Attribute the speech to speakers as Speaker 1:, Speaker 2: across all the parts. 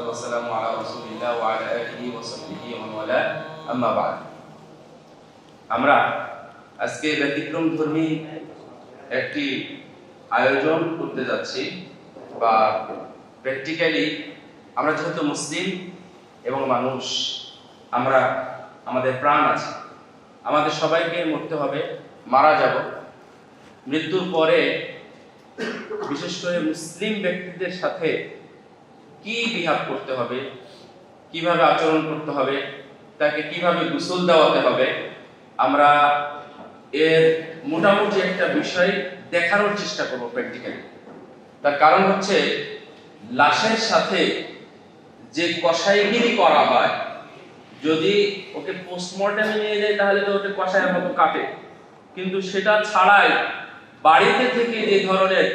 Speaker 1: ওয়াসসালামু আলা রাসূলিল্লাহ ওয়া আলা আলিহি ওয়া সাহবিহি ওয়া মান ওয়ালা আম্মা বা'দ। আমরা আজকে ব্যতিক্রমধর্মী একটি আয়োজন করতে যাচ্ছি, বা প্র্যাকটিক্যালি আমরা যেহেতু মুসলিম এবং মানুষ, আমরা আমাদের প্রাণ আছে, আমাদের সবাইকে মরতে হবে, মারা যাব। মৃত্যুর পরে বিশেষ করে মুসলিম ব্যক্তিদের সাথে কি বিহেভ করতে হবে, কিভাবে আচরণ করতে হবে, তাকে কিভাবে গোসল দেওয়াতে হবে, আমরা এর মোটামুটি একটা বিষয় দেখানোর চেষ্টা করব প্র্যাকটিক্যালি। তার কারণ হচ্ছে, লাশের সাথে যে কসাইগিরি করা হয়, যদি ওকে পোস্টমর্টেমে নিয়ে যায় তাহলে তো ওকে কসাইয়ের মতো কাটে, কিন্তু সেটা ছাড়াই বাড়িতে থেকে যে ধরনের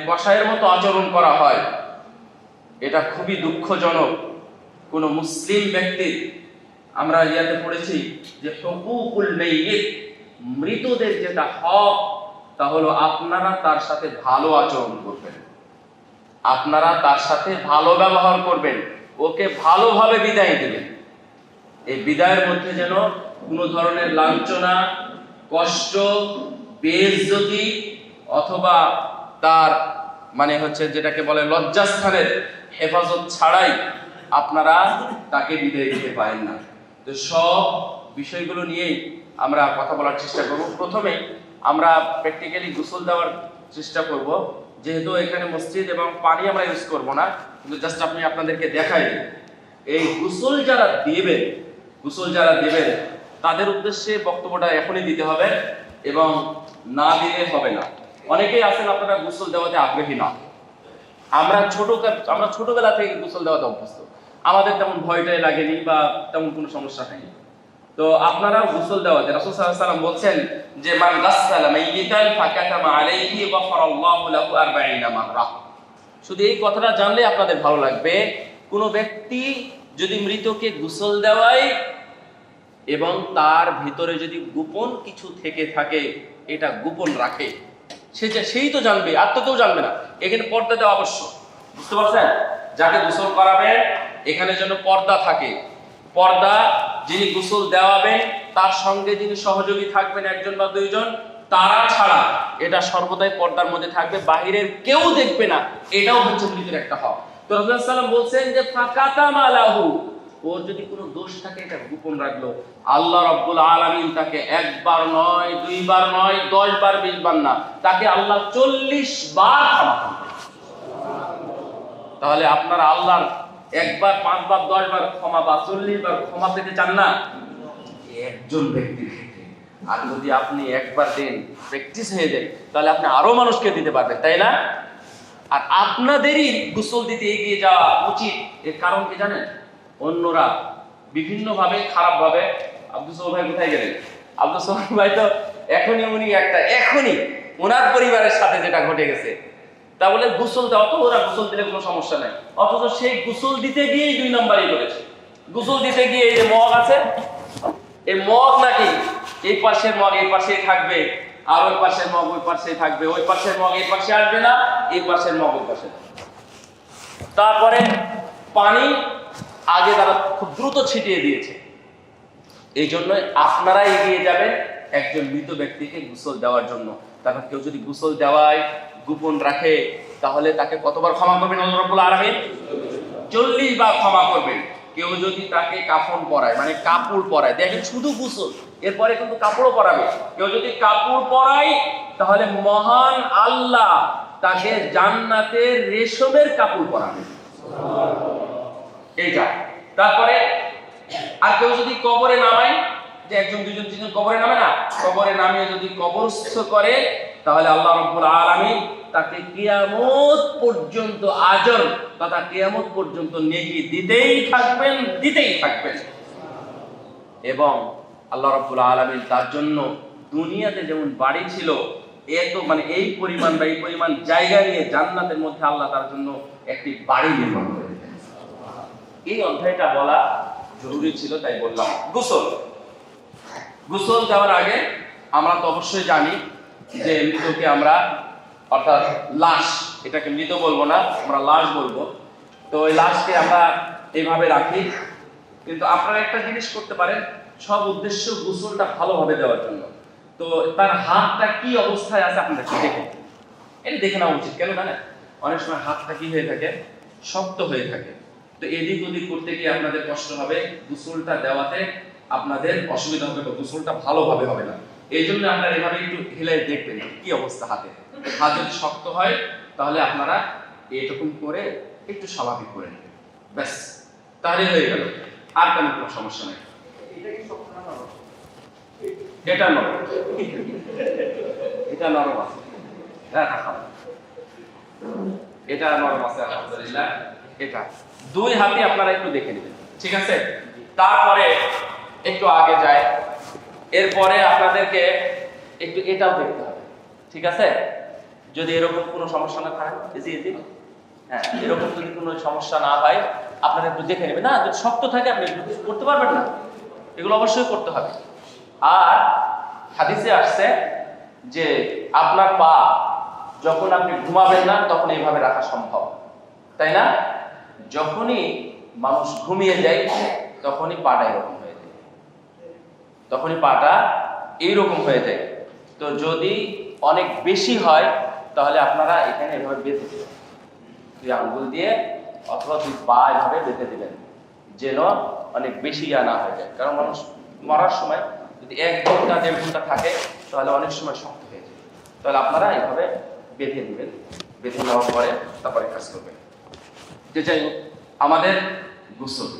Speaker 1: কসাইয়ের মতো আচরণ করা হয়, এটা খুবই দুঃখজনক। কোন মুসলিম ব্যক্তির, আমরা ইয়াতে পড়েছি যে হুকুকুল মাইয়িত, মৃতদের যেটা হক, তা হলো আপনারা তার সাথে ভালো আচরণ করবেন, আপনারা তার সাথে ভালো ব্যবহার করবেন, ওকে ভালোভাবে বিদায় দেবেন। এই বিদায়ের মধ্যে যেন কোনো ধরনের লাঞ্ছনা, কষ্ট, বেইজ্জতি অথবা তার যেটাকে বলে লজ্জাস্থানের হেফাজত ছাড়াই আপনারা তাকে বিদায় দিতে পারেন না। তো সব বিষয়গুলো নিয়েই আমরা কথা বলার চেষ্টা করব। প্রথমে আমরা প্র্যাকটিক্যালি গোসল দেওয়ার চেষ্টা করব, যেহেতু এখানে মসজিদ এবং পানি আমরা ইউজ করব না, কিন্তু জাস্ট আপনাদেরকে দেখাই। এই গোসল যারা দেবেন তাদের উদ্দেশ্যে বক্তব্যটা এখনই দিতে হবে, এবং না দিলে হবে না। অনেকেই আছেন আপনারা গোসল দেওয়াতে আগ্রহী না। আমরা ছোটবেলা থেকে গোসল দেওয়াতে অভ্যস্ত, আমাদের তেমন ভয়টাই লাগেনি বা তেমন কোনো সমস্যা হয়নি। তো আপনারাও গোসল দেওয়াতে, রাসূল সাল্লাল্লাহু আলাইহি ওয়াসাল্লাম বলছেন যে মান গাসসালা মাইয়িতান ফাকাতামা আলাইহি গাফারাল্লাহু লাহু 40 মাররা। শুধু এই কথাটা জানলে আপনাদের ভালো লাগবে। কোনো ব্যক্তি যদি মৃতকে গোসল দেওয়ায় এবং তার ভিতরে যদি গোপন কিছু থেকে থাকে, এটা গোপন রাখে, সেই তো জানবে, আর তো কেউ জানবে না। এখানে পর্দা দেওয়া আবশ্যক, বুঝতে পারছেন? যাকে গোসল করাবেন এখানে যেন পর্দা থাকে। পর্দা, যিনি গোসল দেওয়াবেন তার সঙ্গে যিনি সহযোগী থাকবেন, একজন বা দুইজন, তারা ছাড়া এটা সর্বদাই পর্দার মধ্যে থাকবে, বাহিরের কেউ দেখবে না। এটাও হচ্ছে মৃতের একটা হক। তো রাসূল সাল্লাল্লাহু আলাইহি ওয়াসাল্লাম বলছেন যে ফাকাতামা লাহু, ওর যদি কোনো দোষ থাকে এটা গোপন রাখলো, আল্লাহ রাব্বুল আলামিন তাকে একবার নয়, দুইবার নয়, 10 বার 20 বার না, তাকে আল্লাহ 40 বার ক্ষমা করবে। তাহলে আপনারা আল্লাহর একবার, 5 বার, 10 বার ক্ষমা বা 40 বার ক্ষমা পেতে চান না? একজন ব্যক্তির ক্ষেত্রে। আর যদি আপনি একবার দেন, প্র্যাকটিস হয়ে যায়, তাহলে আপনি আরো মানুষকে দিতে পারবেন, তাই না? আর আপনাদেরই গোসল দিতে এগিয়ে যাওয়া উচিত। এর কারণ কি জানেন? অন্যরা বিভিন্নভাবে, খারাপভাবে, আব্দুল সোহাগ ভাই কোথায় গেলেন? আব্দুল সোহাগ ভাই তো এখনই ওনার পরিবারের সাথে যেটা ঘটে গেছে, তা বলে গোসল দেওয়া, তো ওরা গোসল দিলে কোনো সমস্যা নাই, অথচ সেই গোসল দিতে গিয়েই 2 নম্বরই করেছে। গোসল দিতে গিয়ে এই যে মগ আছে, এই মগ নাকি এই পাশের মগ এই পাশেই থাকবে, আর ওই পাশের মগ ওই পাশেই থাকবে, ওই পাশের মগ এই পাশে আসবে না, এই পাশের মগ ওই পাশে। তারপরে পানি আগে তারা খুব দ্রুত ছিটিয়ে দিয়েছে। এই জন্য আপনারা এগিয়ে যাবেন একজন মৃত ব্যক্তিকে গোসল দেওয়ার জন্য। তারপর কেউ যদি গোসল দেওয়ায় গোপন রাখে, তাহলে তাকে কতবার ক্ষমা করবেন আল্লাহ রাব্বুল আলামিন? 40 বার ক্ষমা করবেন। কেউ যদি তাকে কাফন পরায়, কাপড় পরায়, দেখেন শুধু গোসল, এরপরে কিন্তু কাপড়ও পরাবে। কেউ যদি কাপড় পরায়, তাহলে মহান আল্লাহ তাকে জান্নাতের রেশমের কাপড় পরাবে। এইটা। তারপরে আর কেউ যদি কবরে নামায়, যে 1, 2, 3 কবরে নামে না, কবরে নামিয়ে যদি কবরস্থ করে, তাহলে আল্লাহ রাব্বুল আলামিন তাকে কিয়ামত পর্যন্ত আজর তথা কিয়ামত পর্যন্ত নেকি দিতেই থাকবেন। এবং আল্লাহ রাব্বুল আলামিন তার জন্য দুনিয়াতে যেমন বাড়ি ছিল, এই পরিমাণ জায়গা নিয়ে জান্নাতের মধ্যে আল্লাহ তার জন্য একটি বাড়ি নির্মাণ করে দিবেন। এই অধ্যায়টা বলা জরুরি ছিল, তাই বললাম। গোসল দেওয়ার আগে আমরা তো অবশ্যই জানি যে মৃতকে আমরা, অর্থাৎ লাশ, এটাকে মৃত বলবো না, আমরা লাশ বলবো, তো লাস্টে আমরা এইভাবে রাখি। কিন্তু আপনারা একটা জিনিস করতে পারেন, সব উদ্দেশ্য গোসলটা ভালোভাবে দেওয়ার জন্য। তো তার হাতটা কি অবস্থায় আছে আপনাদের দেখে, এটা দেখে নেওয়া উচিত। কেন জানেন, অনেক সময় হাতটা কি হয়ে থাকে, শক্ত হয়ে থাকে। তো এদিক ওদিক করতে গিয়ে আপনাদের কষ্ট হবে, গোসলটা দেওয়াতে আপনাদের অসুবিধা হবে, বা গোসলটা ভালোভাবে হবে না। এই জন্য আপনারা এভাবে একটু হেলে দেখবেন কি অবস্থা হাতে। হাত যদি শক্ত হয় তাহলে আপনারা এরকম করে একটু স্বাভাবিক করে নেবেন, ব্যাস, তাহলে হয়ে গেল, আর তেমন কোনো সমস্যা নেই। এটা নরম, এটা নরম আছে, এটা নরম আছে আলহামদুলিল্লাহ। এটা দুই হাতে আপনারা একটু দেখে নেবেন, ঠিক আছে? তারপরে একটু আগে যায়, এরপরে আপনাদেরকে একটু এটাও দেখতে হবে, ঠিক আছে? যদি এরকম কোনো সমস্যা না থাকে, হ্যাঁ, এরকম যদি কোনো সমস্যা না হয় আপনারা একটু দেখে নেবেন। না, যদি শক্ত থাকে আপনি কিছু করতে পারবেন না, এগুলো অবশ্যই করতে হবে। আর হাদিসে আসছে যে আপনার পা যখন আপনি ঘুমাবেন না তখন এইভাবে রাখা সম্ভব, তাই না? যখনই মানুষ ঘুমিয়ে যায় তখনই পাটা এরকম হয়ে যায়, তখনই পাটা এইরকম হয়ে যায়। তো যদি অনেক বেশি হয় তাহলে আপনারা এখানে এভাবে বেঁধে দেবেন, দুই আঙ্গুল দিয়ে অথবা দুই পা এভাবে বেঁধে দেবেন, যেন অনেক বেশি না হয়ে যায়। কারণ মানুষ মরার সময় যদি 1 ঘন্টা 1.5 ঘন্টা থাকে তাহলে অনেক সময় শক্ত হয়ে যায়। তাহলে আপনারা এইভাবে বেঁধে দিবেন, বেঁধে নেওয়ার পরে তারপরে কাজ করবেন। যে যাই হোক, আমাদের গোসল,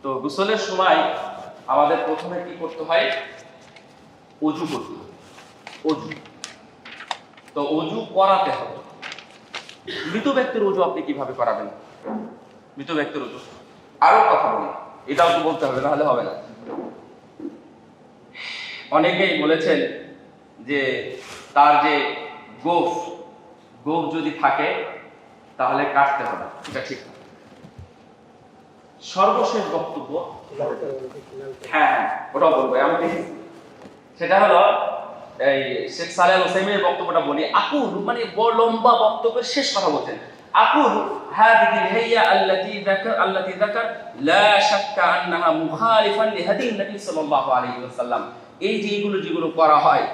Speaker 1: তো গোসলের সময় আমাদের প্রথমে কি করতে হয়, অজু করতে হবে। অজু, তো অজু করাতে হবে। মৃত ব্যক্তির অজু আপনি কিভাবে করাবেন? মৃত ব্যক্তির অজু আরো কথা বলি, এটাও তো বলতে হবে, নাহলে হবে না। অনেকেই বলেছেন যে তার যে গোফ যদি থাকে তাহলে কাটতে হবে, এটা ঠিক না। সর্বশেষ বক্তব্য, হ্যাঁ ওটাও বলবো আমি, সেটা হলো এই শেখ সালেহ আল ওসাইমিনের বক্তব্যটা বলি। আকুল মানে বড় লম্বা বক্তব্যের শেষ কথা বলছেন। আকুল হাদিহি হিয়া আল্লাতী যাকার লা শাক্কা আন্নাহা মুখালিফান লিহাদি নবী সাল্লাল্লাহু আলাইহি ওয়াসাল্লাম। এই যে যেগুলো করা হয়,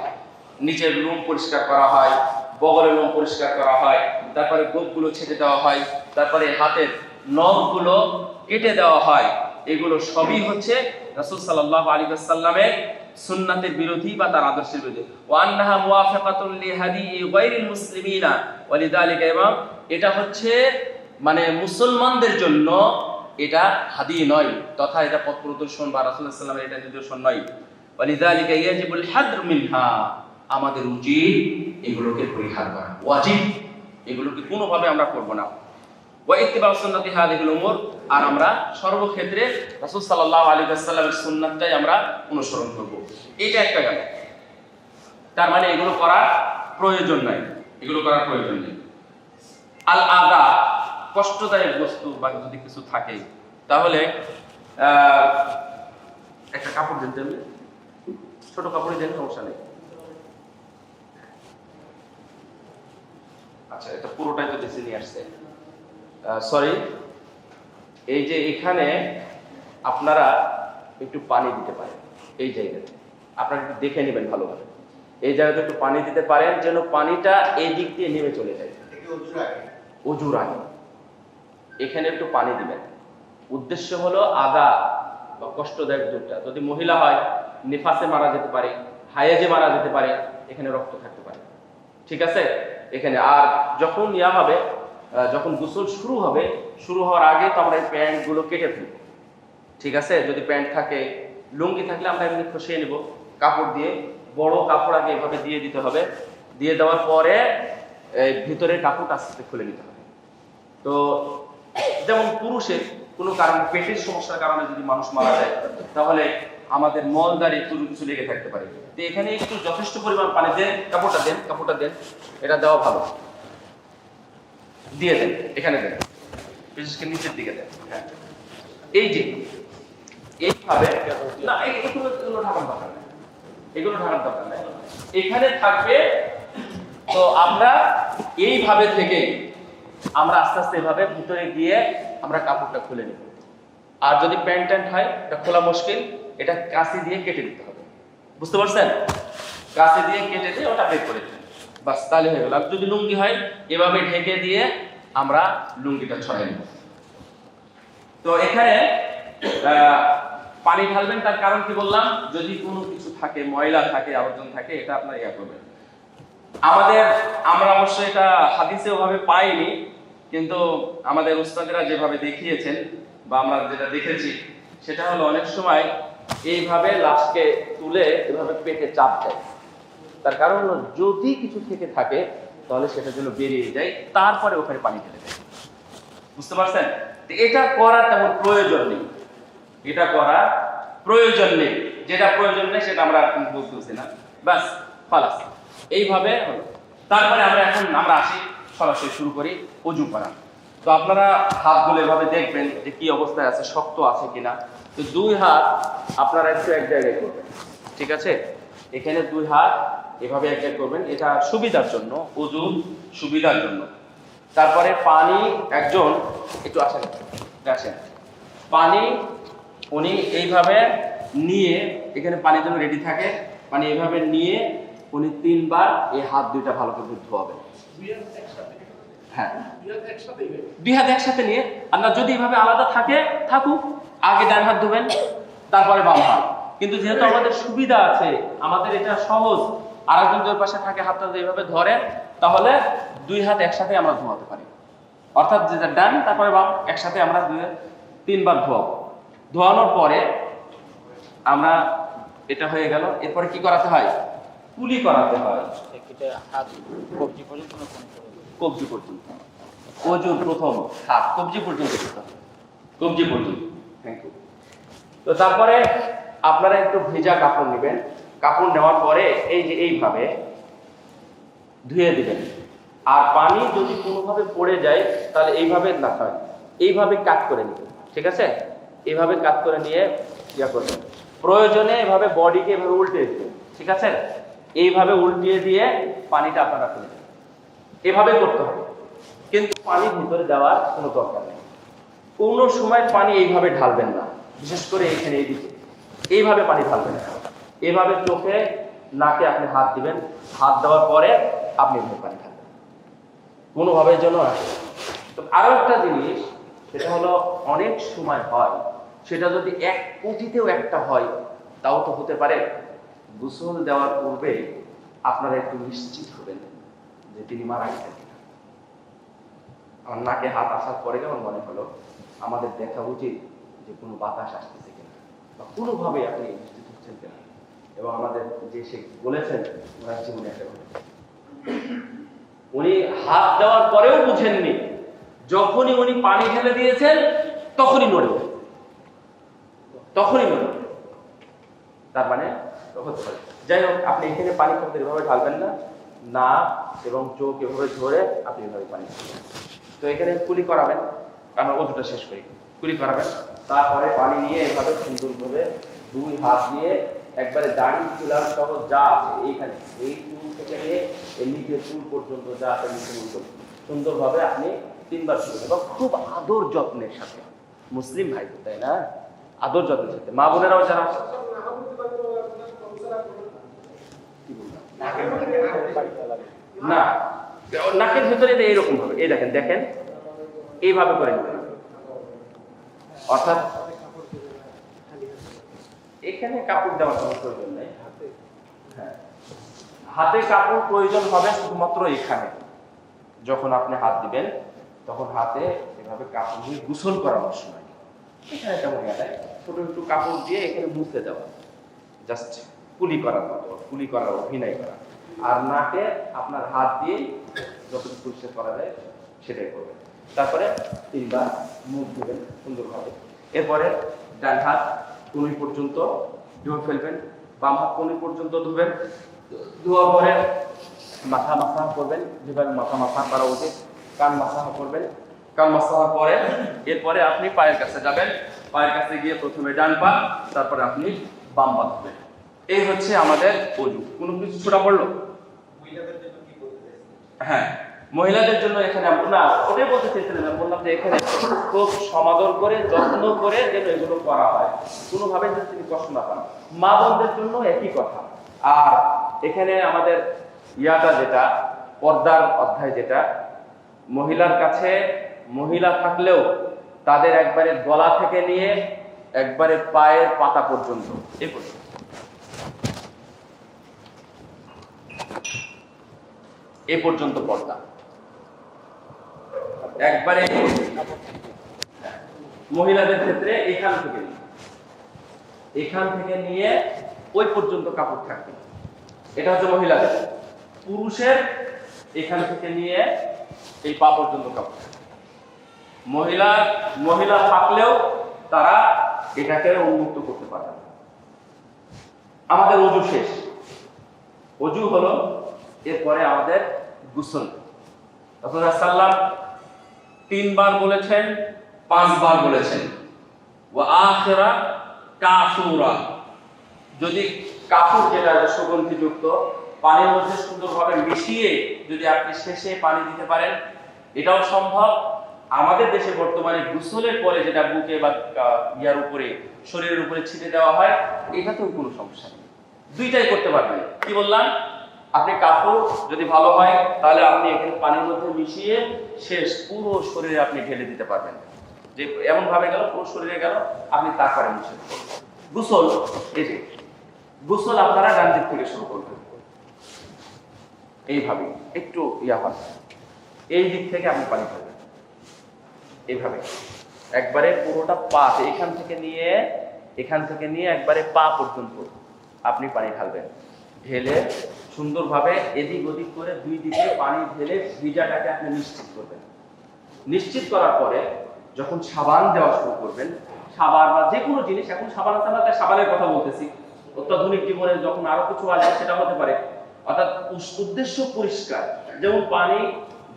Speaker 1: নিচের লোম পরিষ্কার করা হয়, বগলের লোম পরিষ্কার করা হয়, তারপরে গোপগুলো ছেটে দেওয়া হয়, তারপরে হাতের নখগুলো কেটে দেওয়া হয়, এগুলো সবই হচ্ছে রাসূল সাল্লাল্লাহু আলাইহি ওয়াসাল্লামের সুন্নাতের বিরোধী বা তার আদর্শের বিরোধী। ওয়া আন্নাহা মুওয়াফাকাতুন লিহাদি গায়রিল মুসলিমিনা ওয়া লিযালিকা, এবং এটা হচ্ছে মানে মুসলমানদের জন্য এটা হাদি নয়, তথা এটা পথ প্রদর্শন বা রাসূল সাল্লাল্লাহু আলাইহি ওয়াসাল্লামের এটা নিদর্শন নয়। ওয়া লিযালিকা ইয়াজিবুল হাদর মিনহা, আমাদের উচিত এগুলোকে পরিহার করা, ওয়াজিব, এগুলোকে কোনোভাবে আমরা করব না। ওয়া ইত্তিবা সুন্নতি হাদিহিল উমুর, আর আমরা সর্বক্ষেত্রে রাসূল সাল্লাল্লাহু আলাইহি ওয়াসাল্লামের সুন্নাতটাই আমরা অনুসরণ করব। এটা একটা গেল, তার মানে এগুলো করার প্রয়োজন নাই, এগুলো করার প্রয়োজন নেই। আল আযা, কষ্টদায়ক বস্তু বা যদি কিছু থাকে তাহলে একটা কাপড় দিতে হবে, ছোট কাপড়ই দেন, সমস্যা নেই। আচ্ছা, এটা পুরোটাই তো বেশি নিয়ে আসছে, সরি। এই যে এখানে আপনারা একটু পানি দিতে পারেন, এই জায়গাতে আপনারা একটু দেখে নেবেন ভালোভাবে, এই জায়গাতে একটু পানি দিতে পারেন যেন পানিটা এই দিক দিয়ে নেমে চলে যায়। অজুর আগে এখানে একটু পানি দিবেন। উদ্দেশ্য হলো আদা বা কষ্টদায়ক দুধটা, যদি মহিলা হয় নিফাসে মারা যেতে পারে, হায়েজে মারা যেতে পারে, এখানে রক্ত থাকতে পারে, ঠিক আছে এখানে। আর যখন ইয়া হবে, যখন গোসল শুরু হওয়ার আগে তো আমরা এই প্যান্টগুলো কেটে ফেলব, ঠিক আছে? যদি প্যান্ট থাকে, লুঙ্গি থাকলে আমরা এমনি খসিয়ে নেব কাপড় দিয়ে, বড় কাপড় আগে এভাবে দিয়ে দিতে হবে, দিয়ে দেওয়ার পরে ভিতরের কাপড়টা আস্তে আস্তে খুলে নিতে হবে। তো যেমন পুরুষের কোনো কারণে পেটের সমস্যার কারণে যদি মানুষ মারা যায় তাহলে আমাদের মলদারে একটু কিছু লেগে থাকতে পারে, তো এখানে একটু যথেষ্ট পরিমাণ পানি দেন, কাপড়টা দেন, এটা দেওয়া ভালো, দিয়ে দেন, এখানে দেন, বিশেষ করে নিচের দিকে দেন। হ্যাঁ, এই যে এইভাবে না, এগুলো ঢাকার দরকার নেই, এগুলো ঢাকার দরকার নেই, এখানে থাকবে। তো আমরা এইভাবে থেকে আমরা আস্তে আস্তে এভাবে ভিতরে গিয়ে আমরা কাপড়টা খুলে নিব। আর যদি প্যান্ট ট্যান্ট হয় এটা খোলা মুশকিল, এটা কাঁচি দিয়ে কেটে দিতে হবে। বুঝতে পারছেন? কাঁচি দিয়ে কেটে দিয়ে ওটা বের করে দিবেন, বাস তাহলে হয়ে গেল। আর যদি লুঙ্গি হয় এভাবে ঢেকে দিয়ে আমরা লুঙ্গিটা ছড়াই নেব। তো এখানে পানি ঢালবেন, তার কারণ কি বললাম, যদি কোনো কিছু থাকে, ময়লা থাকে, আবর্জনা থাকে, এটা আপনার ইয়া করবেন। আমরা অবশ্য এটা হাদিসে ওভাবে পাইনি, কিন্তু আমাদের উস্তাদেরা যেভাবে দেখিয়েছেন বা আমরা যেটা দেখেছি সেটা হলো অনেক সময় এইভাবে লাশকে তুলে এভাবে পেটে চাপ দেয়। তার কারণ হলো যদি কিছু থেকে থাকে তাহলে সেটা যেন বেরিয়ে যায়, তারপরে ওখানে পানি ঢেলে দেয়। বুঝতে পারছেন? তো এটা করার তেমন প্রয়োজন নেই, এটা করার প্রয়োজন নেই। যেটা প্রয়োজন নেই সেটা আমরা বলতেছি না, বাস খালাস। এইভাবে হলো। তারপরে আমরা আসি সরাসরি শুরু করি ওযু করা। তো আপনারা হাতগুলো এভাবে দেখবেন যে কি অবস্থায় আছে, শক্ত আছে কিনা। তো দুই হাত আপনারা একটু এক জায়গায় করবেন, ঠিক আছে? এখানে দুই হাত এভাবে এক জায়গায় করবেন, এটা সুবিধার জন্য, ওযুর সুবিধার জন্য। তারপরে পানি একজন একটু আসেন, পানি উনি এইভাবে নিয়ে, এখানে পানির জন্য রেডি থাকে, পানি এইভাবে নিয়ে উনি 3 বার এই হাত দুইটা ভালো করে ধোয়াবেন। হ্যাঁ, দুই হাত একসাথে নিয়ে, আর না যদি এইভাবে আলাদা থাকে থাকুক, আগে ডান হাত ধোবেন তারপরে বাম হাত। কিন্তু যেহেতু আমাদের সুবিধা আছে, আমাদের এটা সহজ, আর একজন দুই পাশে থাকে হাতটা এইভাবে ধরে, তাহলে দুই হাত একসাথে আমরা ধোয়াতে পারি। অর্থাৎ যেটা ডান তারপরে বাম একসাথে আমরা 3 বার ধোয়াবো। ধোয়ানোর পরে আমরা, এটা হয়ে গেল, এরপরে কি করাতে হয়? কুলি করাতে হয়। কবজি পর্যন্ত, ওযুর প্রথম হাত কবজি পর্যন্ত করতে হবে, কবজি পর্যন্ত। Thank you. তো তারপরে আপনারা একটু ভেজা কাপড় নেবেন, কাপড় নেওয়ার পরে এই যে এইভাবে ধুয়ে দিবেন। আর পানি যদি কোনোভাবে পড়ে যায় তাহলে এইভাবে না হয়, এইভাবে কাট করে নেবেন, ঠিক আছে? এইভাবে কাট করে নিয়ে ইয়া করবেন। প্রয়োজনে এভাবে বডিকে এভাবে উল্টে দিবেন, ঠিক আছে? এইভাবে উল্টিয়ে দিয়ে পানিটা আপনারা ফেলে দেবেন, এভাবে করতে হবে। কিন্তু পানি ভিতরে দেওয়ার কোনো দরকার নেই। কোনো সময় পানি এইভাবে ঢালবেন না, বিশেষ করে এখানে এইদিকে এইভাবে পানি ঢালবেন না। এইভাবে চোখে নাকে আপনি হাত দিবেন, হাত দেওয়ার পরে আপনি এভাবে পানি ঢালবেন, কোনোভাবে যেন আসে। তো আরো একটা জিনিস, সেটা হলো অনেক সময় হয়, সেটা যদি 1 কোটিতেও একটা হয়, তাও তো হতে পারে। গোসল দেওয়ার পূর্বে আপনারা একটু নিশ্চিত হবেন যে তিনি মারা গেছেন। আমার নাকে হাত আসার পরে যেমন মনে হলো, আমাদের দেখা উচিত যে কোনো বাতাস আসতেছে কিনা, বা কোনোভাবে আপনি নিশ্চিত হচ্ছেন কিনা। এবং আমাদের যে সে বলেছেন ওনার জীবনে একটা ঘটনা, উনি হাত দেওয়ার পরেও বুঝেননি, যখনই উনি পানি ঢেলে দিয়েছেন তখনই নড়ে, তার মানে হতে পারে। যাই হোক, আপনি এখানে পানি কিন্তু এভাবে ঢালবেন না, নাক এবং চোখ এভাবে ধরে আপনি এভাবে পানি ঢালবেন। তো এখানে কুলি করাবেন, আমরা ওযুটা শেষ করি, কুলি করাবেন। তারপরে পানি নিয়ে এভাবে সুন্দরভাবে দুই হাত দিয়ে একবারে দাড়ি চুলার সহ যা আছে এইখানে, এই চুল থেকে নিয়ে এই নিচের চুল পর্যন্ত যা আছে সুন্দরভাবে আপনি 3 বার ধুবেন, এবং খুব আদর যত্নের সাথে। মুসলিম ভাই তো, তাই না? আদর যত্নের সাথে। মা বোনেরাও যারা না, নাকের ভিতরে এইরকম ভাবে, এই দেখেন এইভাবে করে নেবেন। অর্থাৎ এখানে কাপড় দেওয়ার কোনো প্রয়োজন নেই, হ্যাঁ, হাতে কাপড় প্রয়োজন হবে শুধুমাত্র এখানে। যখন আপনি হাত দিবেন তখন হাতে এভাবে কাপড় দিয়ে গোসল করানোর সময় এখানে তেমন ছোট একটু কাপড় দিয়ে এখানে মুছতে দেওয়া, জাস্ট কুলি করার মতো, কুলি করার অভিনয় করা। আর নাকে আপনার হাত দিয়ে যতটুকু পরিষ্কার করা যায় সেটাই করবেন। তারপরে 3 বার মুখ ধুবেন সুন্দরভাবে। এরপরে ডান হাত কনুই পর্যন্ত ধুয়ে ফেলবেন, বাম হাত কনুই পর্যন্ত ধুবেন। ধোয়ার পরে মাথা মাসাহ করবেন, যেভাবে মাথা মাসাহ করা উচিত। কান মাসাহ করবেন, কান মাসাহ পরে এরপরে আপনি পায়ের কাছে যাবেন, পায়ের কাছে গিয়ে প্রথমে ডান পা, তারপরে আপনি বাম পা ধুবেন। এই হচ্ছে আমাদের ওযু। কোনো কিছু ছোটা পড়লো? হ্যাঁ, মহিলাদের জন্য এখানে না ওটাই বলতে চেয়েছিলাম, আমি বললাম যে এখানে খুব সমাদর করে যত্ন করে যেন এগুলো করা হয়, কোনোভাবে যেন তিনি কষ্ট না পান। মা বোনদের জন্য একই কথা। আর এখানে আমাদের ইয়াটা যেটা পর্দার অধ্যায়, যেটা মহিলার কাছে মহিলা থাকলেও তাদের একবারে গলা থেকে নিয়ে একবারে পায়ের পাতা পর্যন্ত এ পর্যন্ত পর্দা, একবারে মহিলাদের ক্ষেত্রে এখান থেকে নিয়ে ওই পর্যন্ত কাপড় থাকবে। এটা হচ্ছে মহিলাদের। পুরুষের এখান থেকে নিয়ে এই পা পর্যন্ত কাপড় থাকবে। মহিলা থাকলেও তারা এটাকে উন্মুক্ত করতে পারে। আমাদের ওযু শেষ, ওযু হলো এরপরে আমাদের গোসল। রাসূলুল্লাহ সাল্লাল্লাহু আলাইহি ওয়াসাল্লাম 3 বার বলেছেন, 5 বার বলেছেন ওয়া আখিরা কাফুরা। যদি কাফুর যেটা সুগন্ধিযুক্ত পানির মধ্যে সুন্দরভাবে মিশিয়ে যদি আপনি শেষে পানি দিতে পারেন, এটাও সম্ভব। আমাদের দেশে বর্তমানে গোসলের পরে যেটা বুকে বা ইয়ার উপরে শরীরের উপরে ছিটে দেওয়া হয়, এটাতেও কোনো সমস্যা নেই, দুইটাই করতে পারবেন। কি বললাম, আপনি কাপড় যদি ভালো হয় তাহলে আপনি এখানে পানির মধ্যে মিশিয়ে শেষ পুরো শরীরে আপনি ঢেলে দিতে পারবেন, যে এমন ভাবে গেল পুরো শরীরে গেল, আপনি তারপরে মিশে গোসল। এই যে গোসল আপনারা ডান দিক থেকে শুরু করবেন, এইভাবে একটু ইয়া হয়, এই দিক থেকে আপনি পানি খাবেন এইভাবে একবারে পুরোটা পা, এখান থেকে নিয়ে একবারে পা পর্যন্ত আপনি পানি ঢালবেন। ঢেলে সুন্দরভাবে এদিক ওদিক করে দুই দিকে পানি ঢেলে ভিজাটাকে আপনি নিশ্চিত করবেন। নিশ্চিত করার পরে যখন সাবান দেওয়া শুরু করবেন, সাবান বা যে কোনো জিনিস, এখন সাবান আছে না, তাই সাবানের কথা বলতেছি, অত্যাধুনিক জীবনে যখন আরো কিছু আসবে সেটা হতে পারে, অর্থাৎ উদ্দেশ্য পরিষ্কার। যেমন পানি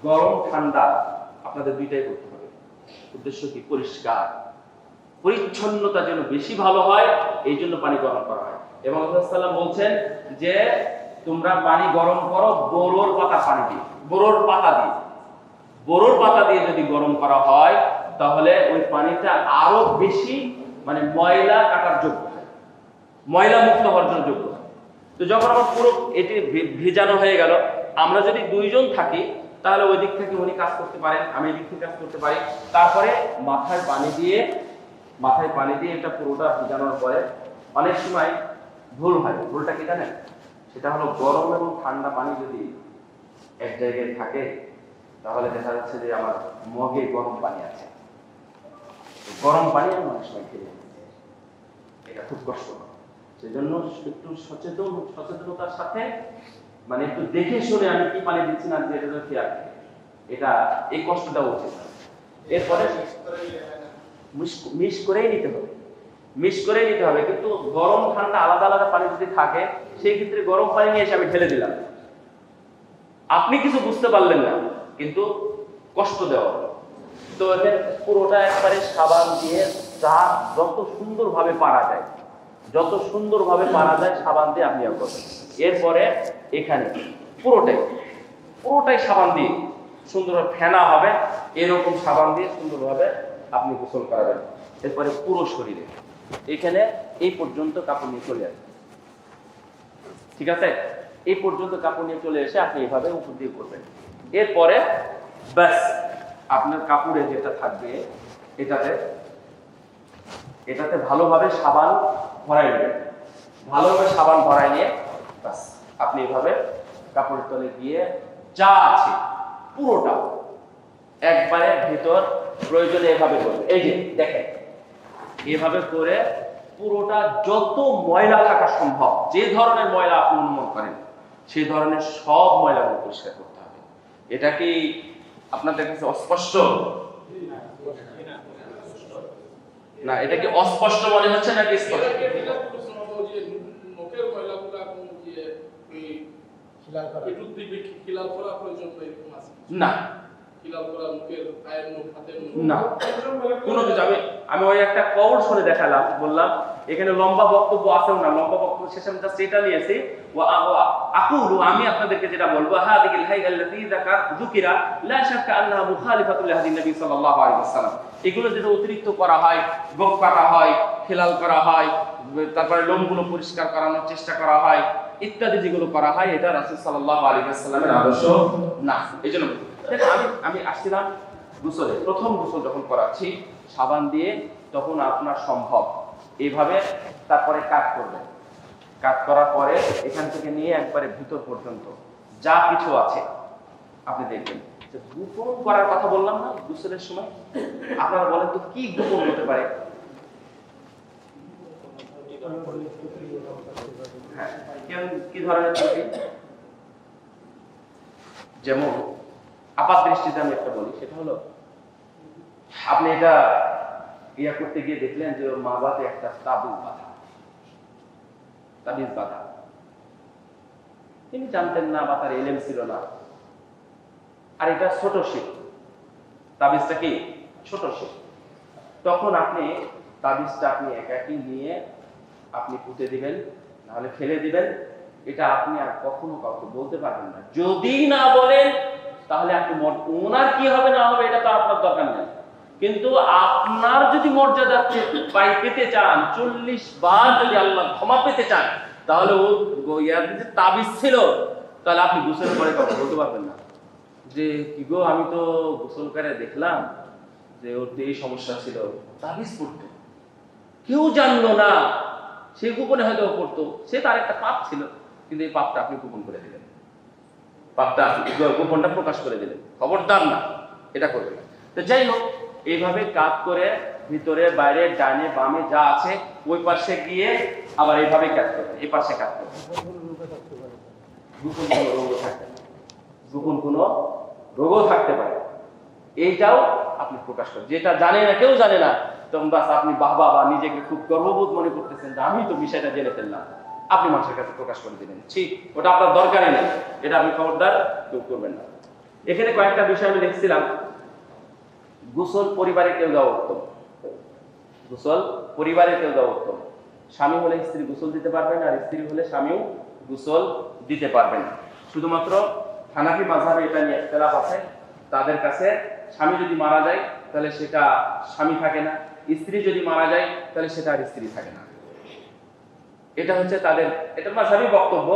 Speaker 1: গরম ঠান্ডা আপনাদের দুইটাই করতে হবে। উদ্দেশ্য কি? পরিষ্কার পরিচ্ছন্নতা যেন বেশি ভালো হয়, এই জন্য পানি গরম করা হয়। এবং রাসূলুল্লাহ সাল্লাল্লাহু আলাইহি ওয়াসাল্লাম বলছেন যে তোমরা পানি গরম করো বোরোর পাতা পানি দিয়ে, বোরোর পাতা দিয়ে যদি গরম করা হয় তাহলে ওই পানিটা আরো বেশি মানে ময়লা কাটার যোগ্য হয়, ময়লা মুক্ত হওয়ার জন্য যোগ্য হয়। তো যখন আমার পুরো এটি ভেজানো হয়ে গেল, আমরা যদি 2 জন থাকি তাহলে ওই দিক থেকে উনি কাজ করতে পারেন, আমি এই দিক থেকে কাজ করতে পারি। তারপরে মাথায় পানি দিয়ে এটা পুরোটা ভিজানোর পরে অনেক সময় ভুল হয়। ভুলটা কি জানেন? সেটা হলো গরম এবং ঠান্ডা পানি যদি এক জায়গায় থাকে তাহলে দেখা যাচ্ছে যে আমার মগে গরম পানি আছে, গরম পানি আমি অনেক সময় খেয়ে, এটা খুব কষ্টকর। সেজন্য একটু সচেতনতার সাথে মানে একটু দেখে শুনে আমি কি পানি দিচ্ছি না যে এটা খেয়াল, এটা এই কষ্টটা উচিত। এরপরে মিক্স করেই নিতে হবে, কিন্তু গরম ঠান্ডা আলাদা আলাদা পানি যদি থাকে সেই ক্ষেত্রে গরম পানি নিয়ে এসে আমি ঢেলে দিলাম, আপনি কিছু বুঝতে পারলেন না, কিন্তু কষ্ট দেওয়া। তো এদের পুরোটা একবারে সাবান দিয়ে যত সুন্দরভাবে পারা যায় সাবান দিয়ে আপনি করবেন। এরপরে এখানে পুরোটাই সাবান দিয়ে সুন্দরভাবে ফেনা হবে, এরকম সাবান দিয়ে সুন্দরভাবে আপনি গোসল করাবেন। এরপরে পুরো শরীরে এখানে এই পর্যন্ত কাপড় নিয়ে চলে আসবে, ঠিক আছে? এই পর্যন্ত কাপড় নিয়ে চলে এসে আপনি এইভাবে উপর দিয়ে করবেন। এরপরে ব্যাস আপনার কাপড়ে যেটা থাকবে এটাতে ভালোভাবে সাবান ভরাই নেবেন। নিয়ে ব্যাস আপনি এইভাবে কাপড়ের তলে গিয়ে যা আছে পুরোটা একবারে ভিতর প্রয়োজনে এভাবে করবেন। এই যে দেখেন, এভাবে করে পুরোটা যত ময়লা থাকা সম্ভব, যে ধরনের ময়লা আপনি অনুমান করেন সেই ধরনের সব ময়লাগুলো পরিষ্কার করতে হবে। এটা কি আপনাদের কাছে অস্পষ্ট? না, এটা কি অস্পষ্ট মনে হচ্ছে নাকি স্পষ্ট? না, না, কোনো কিছু আমি ওই একটা কওল শুনে দেখালাম, বললাম এখানে লম্বা বক্তব্য আছেও না, লম্বা বক্তব্য শেষে আমি জাস্ট এটা নিয়েছি। আকুলু, আমি আপনাদেরকে যেটা বলবো, হাদিহিল হাইয়া আল্লাতী যুকিরা লা শাক্কা আন্নাহা মুখালিফাতুল লিহাদিন নবী সাল্লাল্লাহু আলাইহি ওয়াসাল্লাম। এগুলো যেটা অতিরিক্ত করা হয়, গোফ কাটা হয়, খেলাল করা হয়, তারপরে লোমগুলো পরিষ্কার করানোর চেষ্টা করা হয়, ইত্যাদি যেগুলো করা হয়, এটা রাসূল সাল্লাল্লাহু আলাইহি ওয়াসাল্লামের আদর্শ না। এইজন্য আমি আসছিলাম গোসলে, প্রথম গোসল যখন করাচ্ছি সাবান দিয়ে, তখন আপনার সম্ভব এইভাবে, তারপরে কাট করবেন। কাট করার পরে এখান থেকে নিয়ে একবারে ভিতর পর্যন্ত যা কিছু আছে আপনি দেখবেন। গোপন করার কথা বললাম না গোসলের সময়, আপনারা বলেন তো কি গোপন হতে পারে? হ্যাঁ, কি ধরনের ত্রুটি? যেমন আপাত দৃষ্টিতে আমি একটা বলি, সেটা হলো আপনি এটা ইয়া করতে গিয়ে দেখলেন যে ওর মা বাতে একটা তাবিজ বাঁধা, তিনি জানতেন না বা তার এলেম ছিল না, আর এটা ছোট শিখ, তাবিজটা কি ছোট শিখ। তখন আপনি তাবিজটা আপনি একাকি নিয়ে আপনি পুঁতে দিবেন, নাহলে ফেলে দিবেন। এটা আপনি আর কখনো কাউকে বলতে পারবেন না। যদি না বলেন তাহলে আপনি, ওনার কি হবে না হবে এটা তো আপনার দরকার নেই, কিন্তু আপনার যদি মর্যাদা পেতে চান, 40 বার যদি আল্লাহ ক্ষমা পেতে চান, তাহলে ও ইয়ার যে তাবিজ ছিল, তাহলে আপনি গোসল করে কথা বলতে পারবেন না যে কি গো, আমি তো গোসল করে দেখলাম যে ওর এই সমস্যা ছিল, তাবিজ পড়তো, কেউ জানলো না, সে গোপনে হয়তো পড়তো, সে তার একটা পাপ ছিল, কিন্তু এই পাপটা আপনি গোপন করে দিলেন, পাপটা গোপনটা প্রকাশ করে দিলেন। খবরদার না, এটা করবেন না। তো যাই হোক, এইভাবে কাজ করে ভিতরে বাইরে ডানে বামে যা আছে ওই পাশে গিয়ে আবার এইভাবে কাজ করবে, এই পাশে কাজ করবে। গোপন কোনো রোগও থাকতে পারে, এইটাও আপনি প্রকাশ করেন। যেটা জানে না, কেউ জানে না, তখন বাস আপনি বাহবা বা নিজেকে খুব গর্ববোধ মনে করতেছেন যে আমি তো বিষয়টা জেনে ফেললাম, আপনি মানুষের কাছে প্রকাশ করে দিলেন। ঠিক, ওটা আপনার দরকারই নেই, এটা আপনি খবরদার কেউ করবেন না। এখানে কয়েকটা বিষয় আমি দেখছিলাম। গোসল পরিবারে কেউ দেওয়া উত্তম, গোসল পরিবারে কেউ দেওয়া উত্তম। স্বামী হলে স্ত্রী গোসল দিতে পারবেন, আর স্ত্রী হলে স্বামীও গোসল দিতে পারবেন। শুধুমাত্র হানাফি মাযহাবে এটা নিয়ে ইখতিলাফ আছে। তাদের কাছে স্বামী যদি মারা যায় তাহলে সেটা স্বামী থাকে না, স্ত্রী যদি মারা যায় তাহলে সেটা আর স্ত্রী থাকে না। এটা হচ্ছে তাদের, এটা মাযহাবী বক্তব্য,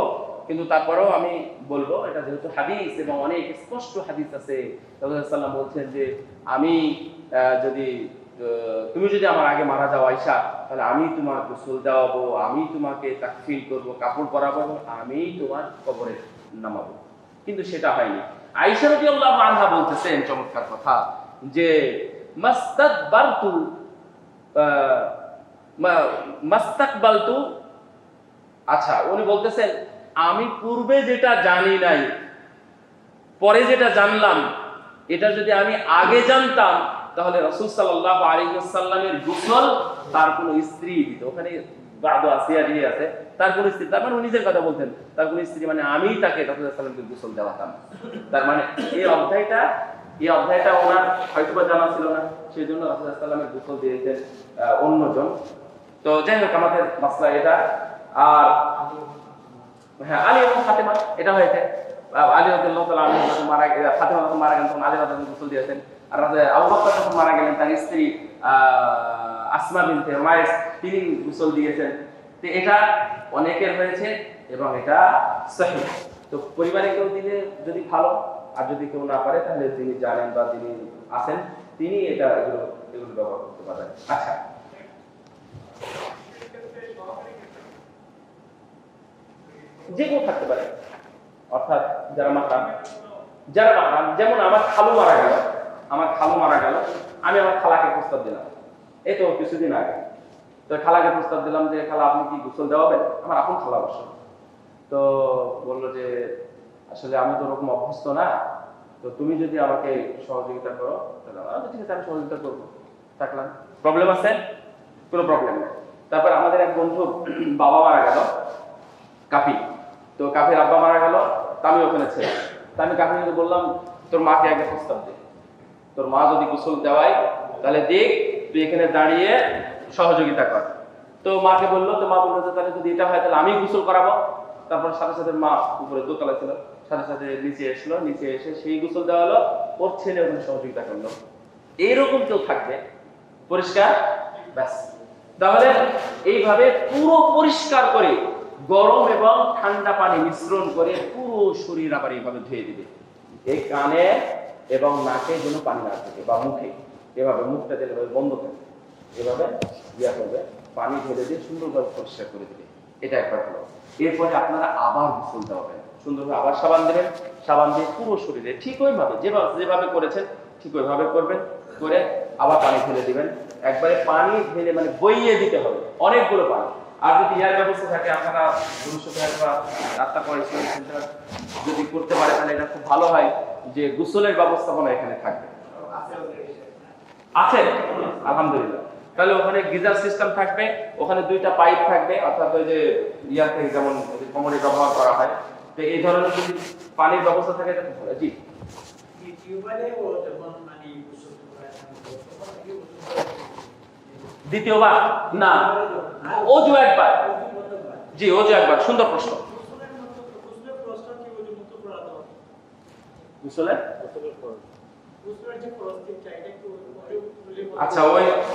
Speaker 1: কিন্তু তারপরেও আমি বলবো এটা যেহেতু হাদিস এবং অনেক স্পষ্ট হাদিস আছে। রাসূলুল্লাহ সাল্লাল্লাহু আলাইহি ওয়াসাল্লাম বলছেন যে তুমি যদি আমার আগে মারা যাও আয়েশা, তাহলে আমি তোমার গোসল দেওয়াবো, আমি তোমাকে তাকফীন করব, কাপড় পরাবো এবং আমি তোমার কবরে নামাবো। কিন্তু সেটা হয়নি। আয়েশা রাদিয়াল্লাহু আনহা বলতেছেন চমৎকার কথা যে মাস্তাকবালতু, আচ্ছা উনি বলতেছেন আমি পূর্বে যেটা জানি নাই, পরে যেটা জানলাম, এটা যদি আমি আগে জানতাম তাহলে রাসূল সাল্লাল্লাহু আলাইহি ওয়াসাল্লামের গোসল তার কোনো স্ত্রী দিত। ওখানে বাদু আসিয়া দিয়ে আছে, তার কোনো স্ত্রী, তার মানে উনি নিজের কথা বলতেন, তার কোনো স্ত্রী মানে আমি তাকে রাসূল সাল্লাল্লাহু আলাইহি ওয়াসাল্লামকে গোসল দেওয়াতাম। তার মানে এই অধ্যায়টা ওনার হয়তোবা জানা ছিল না, সেই জন্য রাসূল সাল্লাল্লাহু আলাইহি ওয়াসাল্লামের গোসল দিয়েছেন অন্যজন। তো যাই হোক, আমাদের মাসলা এটা। আর হ্যাঁ, আলী এবং ফাতেমা এটা হয়েছে। আলী রাদিয়াল্লাহু তাআলা আনহু যখন ফাতেমা যখন মারা গেলেন তখন আলী রাদিয়াল্লাহু আনহু গোসল দিয়েছেন। আর আবু বকর যখন মারা গেলেন তার স্ত্রী আসমা বিনতে উমাইস তিনি গোসল দিয়েছেন। তো এটা অনেকের হয়েছে এবং এটা সহিহ। তো পরিবারে কেউ দিলে যদি ভালো, আর যদি কেউ না পারে তাহলে যিনি জানেন বা যিনি আছেন তিনি এগুলো ব্যবহার করতে পারেন। আচ্ছা, যে কেউ থাকতে পারে, অর্থাৎ যারা মাহরাম, যেমন আমার খালু মারা গেল, আমি আমার খালাকে প্রস্তাব দিলাম, এই তো কিছুদিন আগে। তো খালাকে প্রস্তাব দিলাম যে খালা আপনি কি গোসল দেওয়াবেন, আমার আপন খালা অবশ্য। তো বললো যে আসলে আমি তো ওরকম অভ্যস্ত না, তো তুমি যদি আমাকে সহযোগিতা করো তাহলে ঠিক আছে আমি সহযোগিতা করবো। থাকলাম, প্রবলেম আছে? কোনো প্রবলেম নেই। তারপর আমাদের এক বন্ধুর বাবা মারা গেল, কাফি। তো কাফির আব্বা মারা গেল, তা আমি ওখানে ছিলাম। তা আমি কাফিরকে বললাম তোর মাকে আগে প্রস্তাব দে। তোর মা যদি গোসল দেওয়ায় তাহলে দেখ, তুই এখানে দাঁড়িয়ে সহযোগিতা কর। তো মাকে বললো, তো মা বললো যে তাহলে যদি এটা হয় তাহলে আমি গোসল করাবো। তারপর সাথে সাথে মা উপরে দোতলা ছিল, সাথে সাথে নিচে এসলো, নিচে এসে সেই গোসল দেওয়া হলো, ওর ছেলে ওখানে সহযোগিতা করলো। এইরকম কেউ থাকবে পরিষ্কার, ব্যাস। তাহলে এইভাবে পুরো পরিষ্কার করে গরম এবং ঠান্ডা পানি মিশ্রণ করে পুরো শরীর আবার এইভাবে ধুয়ে দিবে। এই কানে এবং নাকে যেন পানি না থাকে, বা মুখে এভাবে মুখটা যেন বন্ধ থাকে, এভাবে ইয়া করবে, পানি ঢেলে দিয়ে সুন্দরভাবে পরিষ্কার করে দিবে। এটা একবার হলো। এরপরে আপনারা আবার গোসল দেওয়াবেন, সুন্দরভাবে আবার সাবান দেবেন, সাবান দিয়ে পুরো শরীরে ঠিক ওইভাবে যেভাবে করেছেন ঠিক ওইভাবে করবেন, করে আবার পানি ঢেলে দিবেন। একবারে পানি ঢেলে মানে বইয়ে দিতে হবে অনেকগুলো পানি। আর যদি ইয়ার ব্যবস্থা থাকে, আপনারা ভবিষ্যতে একটা রাস্তা করে ইসলামিক সেন্টার যদি করতে পারে তাহলে এটা খুব ভালো হয়, যে গোসলের ব্যবস্থাপনা এখানে থাকবে। আছে আলহামদুলিল্লাহ। তাহলে ওখানে গিজার সিস্টেম থাকবে, ওখানে দুইটা পাইপ থাকবে, অর্থাৎ ওই যে ইয়ার থেকে যেমন কমোডি ব্যবহার করা হয়, তো এই ধরনের যদি পানির ব্যবস্থা থাকে। জি, দ্বিতীয়বার না, অজু একবার। জি, অজু একবার। সুন্দর প্রশ্ন। আচ্ছা,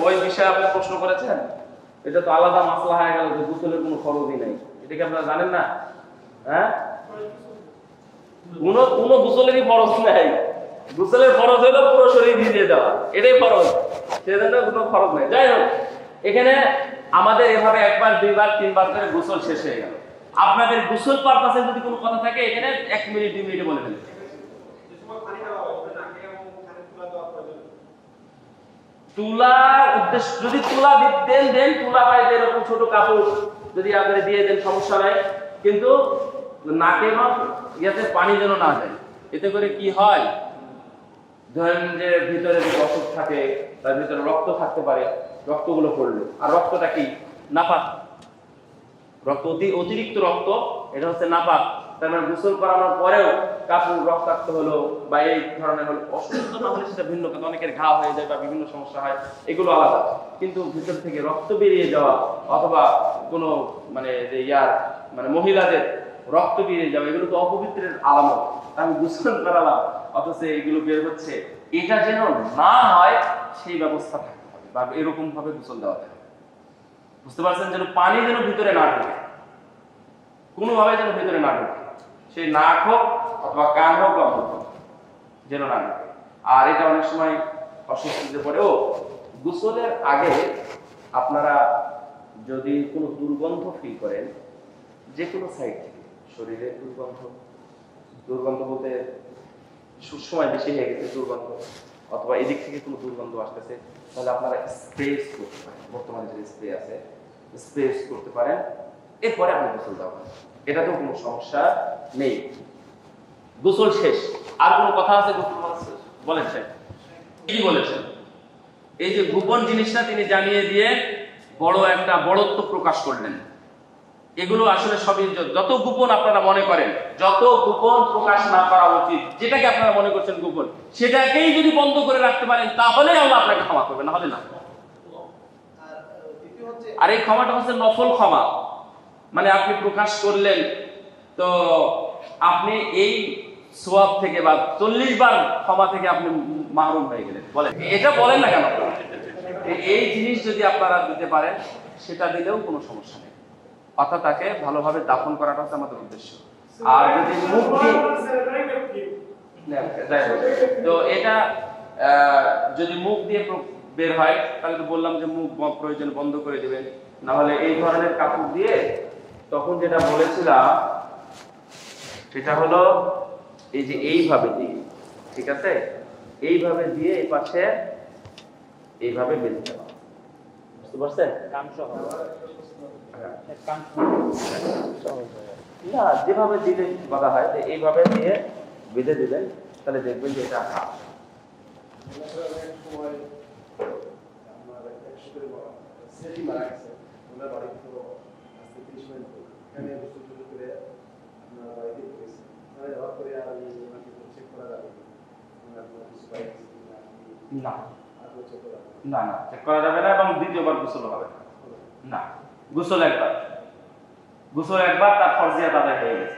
Speaker 1: ওই বিষয়ে আপনি প্রশ্ন করেছেন, এটা তো আলাদা মাসলা হয়ে গেল যে গোসলের কোনো খরচই নাই। এটা কি আপনারা জানেন না? হ্যাঁ, কোনো গোসলেরই ফরজ নাই। গোসলের ফরজ হলো পুরো শরীর ভিজিয়ে দেওয়া, এটাই ফরজ। সেজন্য কোনো খরচ নাই। যাই হোক, এখানে আমাদের এভাবে একবার, দুইবার, তিনবার করে গোসল শেষ হয়ে গেল। আপনাদের গোসল পারপাসে যদি কোনো কথা থাকে এখানে 1 মিনিট 2 মিনিটে বলে ফেলেন। তুলার উদ্দেশ্য যদি তুলা দেন তুলা বাইরে এরকম ছোট কাপড় যদি আপনারা দিয়ে দেন সমস্যা নাই, কিন্তু নাকে বা ইয়াতে পানি যেন না যায়। এতে করে কি হয়, ধরেন যে ভিতরে যে অসুখ থাকে, তার ভিতরে রক্ত থাকতে পারে, রক্তগুলো পড়লো, আর রক্তটা কি নাপাক, রক্ত অতিরিক্ত রক্ত, এটা হচ্ছে নাপাক। তার মানে গোসল করানোর পরেও কাপড় রক্তাক্ত হলো বা এই ধরনের হলো, অসুস্থ না হলে সেটা ভিন্ন কথা, অনেকের ঘা হয়ে যায় বা বিভিন্ন সমস্যা হয়, এগুলো আলাদা। কিন্তু ভিতর থেকে রক্ত বেরিয়ে যাওয়া অথবা কোনো মানে যে ইয়ার মানে মহিলাদের রক্ত বেরিয়ে যাওয়া, এগুলো তো অপবিত্রের আলামত। আমি গোসল করালাম অথচ এগুলো বের হচ্ছে, এটা যেন না হয় সেই ব্যবস্থা থাকতে হবে, বা এরকম ভাবে গোসল দেওয়া যায়। বুঝতে পারছেন? যেন পানি যেন ভিতরে না ঢোকে, কোনোভাবে যেন ভিতরে না ঢোকে, সেই নাক হোক অথবা কান হোক বা মুখ হোক, যেন না ঢোকে। আর এটা অনেক সময় অসুস্থতে পড়েও গোসলের আগে আপনারা যদি কোনো দুর্গন্ধ ফিল করেন, যে কোনো সাইড থেকে শরীরের দুর্গন্ধ বলতে সময় বেশি হয়ে গেছে দুর্গন্ধ, অথবা এদিক থেকে কোনো দুর্গন্ধ আসতেছে, তাহলে আপনারা স্প্রেস করতে পারেন। বর্তমানে যে স্প্রে আছে, স্প্রেস করতে পারেন, এরপরে আপনি গোসল দেওয়া, এটাতেও কোনো সমস্যা নেই। গোসল শেষ। আর কোনো কথা আছে? গোসল বলেন স্যার, কি বলেছেন? এই যে গোপন জিনিসটা তিনি জানিয়ে দিয়ে বড় একটা বড়ত্ব প্রকাশ করলেন। এগুলো আসলে সবই যত গোপন আপনারা মনে করেন, যত গোপন প্রকাশ না করা উচিত, যেটাকে আপনারা মনে করছেন গোপন, সেটাকেই যদি বন্ধ করে রাখতে পারেন তাহলে আল্লাহ আপনাকে ক্ষমা করবে, না হলে না। আর এই ক্ষমাটা হচ্ছে নফল ক্ষমা, মানে আপনি প্রকাশ করলেন তো আপনি এই সওয়াব থেকে বা 40 বার ক্ষমা থেকে আপনি মাহরুম হয়ে গেলেন। বলেন, এটা বলেন না কেন? এই জিনিস যদি আপনারা দিতে পারেন সেটা দিলেও কোনো সমস্যা নেই, অর্থাৎ তাকে ভালোভাবে দাফন করাটা হচ্ছে আমাদের উদ্দেশ্য। আর যদি মুখ দিয়ে তো এটা যদি মুখ দিয়ে বের হয় তাহলে তো বললাম যে মুখ প্রয়োজন বন্ধ করে দিবেন, না হলে এই ধরনের কাপড় দিয়ে, তখন যেটা বলেছিলাম সেটা হলো এই যে এইভাবে দিয়ে, ঠিক আছে, এইভাবে দিয়ে এই পাশে এইভাবে বেঁধে দেওয়া। বুঝতে পারছেন? না, যেভাবে দিলে বাঁধা হয় এইভাবে দিয়ে বেঁধে দিবেন, তাহলে দেখবেন যে এটা না না না, চেক করা যাবে না এবং দ্বিতীয়বার গোসল হবে না। গোসল একবার তার ফরজিয়াত আদায় হয়ে গেছে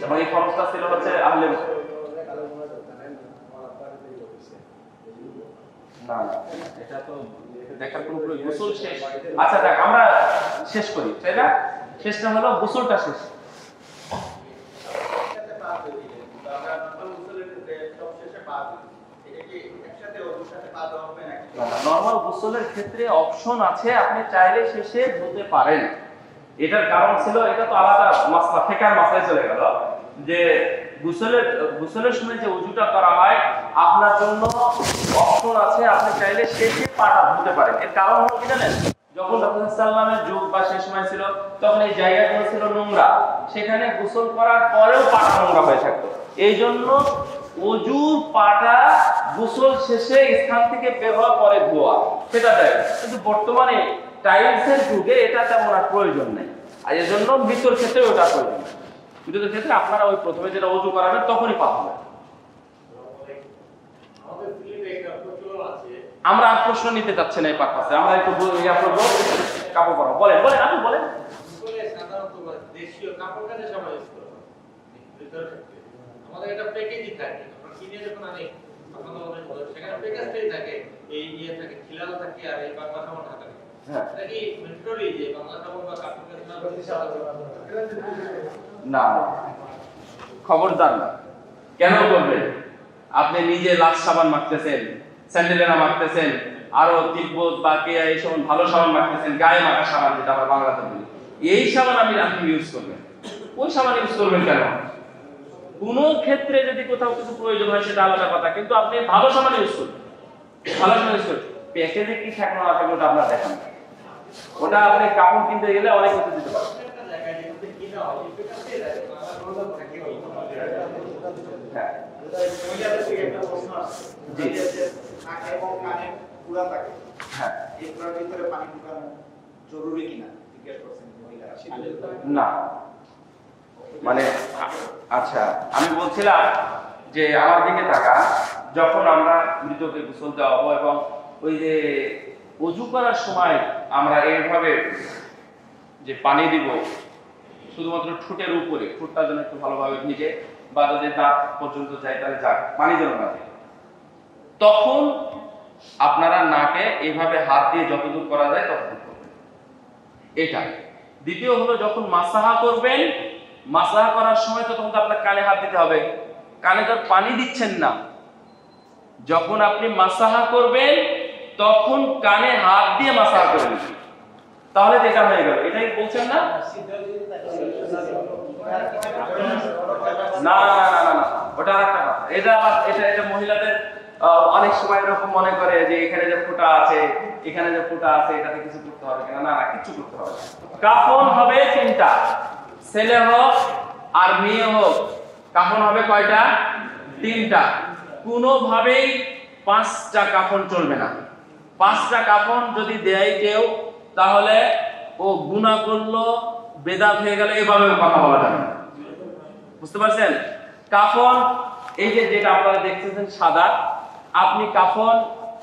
Speaker 1: এবং এই খরচটা ছিল হচ্ছে আহলে না না, এটা তো দেখার কোনো গোসল শেষ। আচ্ছা দেখ, আমরা শেষ করি, তাই না? শেষটা হলো গোসলটা শেষ। নরমাল গোসলের ক্ষেত্রে অপশন আছে, আপনি চাইলে শেষে ধুতে পারেন। এটার কারণ ছিল, এটা তো আলাদা মাসলা, ফিকহের মাসলায় চলে গেল, যে গোসলের সময় যে ওযুটা করা হয় আপনার জন্য অপশন আছে, আপনি চাইলে শেষে পাটা ধুতে পারেন। এর কারণ হলো কি জানেন, যখন রাসূলুল্লাহ সাল্লাল্লাহু আলাইহি ওয়াসাল্লামের যুগ বা সেই সময় ছিল, তখন এই জায়গাগুলো ছিল নোংরা, সেখানে গোসল করার পরেও পাটা নোংরা হয়ে থাকতো। এই জন্য ওযুর পাটা গোসল শেষে স্থান থেকে বের হওয়ার পরে ধোয়া, সেটা দেয়। কিন্তু বর্তমানে টাইলসের যুগে এটা তেমন আর প্রয়োজন নেই, আর এর জন্য মৃত্যুর ক্ষেত্রে ওটা প্রয়োজন নেই। মৃত্যুর ক্ষেত্রে আপনারা ওই প্রথমে যেটা ওযু করাবেন তখনই পা ধোবেন। আমরা আর প্রশ্ন নিতে চাচ্ছি না এই পারপাসে, আমরা একটু ইয়া করব, কাপড় পরা। বলেন বলেন, আপনি বলেন।
Speaker 2: সাধারণত দেশীয় কাপড়টা যে সবাই ইউজ করে আমাদের এটা প্যাকেজই থাকে, আমরা কিনে যখন আনি তখন আমাদের সেখানে প্যাকেজটাই থাকে, এই ইয়ে থাকে, খিলাল থাকে আর এই বাংলা কাপড় থাকে। হ্যাঁ, এটা কি মেট্রোলি যে বাংলা কাপড় বা কাপড়
Speaker 1: না, খবরদার না। কেন করবেন? আপনি নিজে লাক্স সাবান মাখতেছেন, স্যান্ডেলেনা মাখতেছেন, আরো তিব্বত বা কেয়া এই সব ভালো সাবান মাখতেছেন, গায়ে মাখা সাবান যেটা আমরা বাংলাতে বলি, এই সাবান আপনি ইউজ করবেন। ওই সাবান ইউজ করবেন কেন? কোন ক্ষেত্রে যদি কোথাও কিছু প্রয়োজন হয় সেটা আলাদা কথা, কিন্তু আপনি ভালো সাবান ইউজ করবেন, ভালো সাবান ইউজ করবেন। প্যাকেজে কি থাকলো না থাকলো ওটা আপনার দেখান, ওটা আপনি কাপড় কিনতে গেলে অনেক কিছু দিতে পারেন। হ্যাঁ না, মানে আচ্ছা আমি বলছিলাম যে আমার দিকে তাকা, যখন আমরা মৃতকে গোসল দেওয়াবো এবং ওই যে ওযু করার সময় আমরা এইভাবে যে পানি দিব শুধুমাত্র ঠোঁটের উপরে, ঠোঁটটা যেন একটু ভালোভাবে ভিজে বা যদি দাঁত পর্যন্ত যায় তাহলে যাক, পানি যেন না যায়, তখন আপনারা নাকে এইভাবে হাত দিয়ে যতদূর করা যায় ততদূর করবেন। এটা দ্বিতীয় হলো, যখন মাসাহা করবেন, মাসাহা করার সময় তো তখন তো আপনার কানে হাত দিতে হবে, কানে তো পানি দিচ্ছেন না। যখন আপনি মাসাহা করবেন তখন কানে হাত দিয়ে মাসাহা করবেন, তাহলে এটা হয়ে গেল। এটাই বলছেন না? না না না না না, ওটা আরেকটা কথা। এটা মহিলাদের অনেক সময় এরকম মনে করে যে এখানে যে ফোঁটা আছে, এখানে যে ফোঁটা আছে, এটাতে কিছু করতে হবে কিনা। না না, কিছু করতে হবে। কাফন হবে 3টা, ছেলে হোক আর মেয়ে হোক, কাফন হবে কয়টা? 3টা। কোনোভাবেই 5টা কাফন চলবে না। 5টা কাফন যদি দেয় কেউ, তাহলে ও গুনাহ করলো, বেদাত হয়ে গেল, এভাবে কথা বলা যাবে না। বুঝতে পারছেন? কাফন এই যে যেটা আপনারা দেখতেছেন সাদা, আপনি কাফন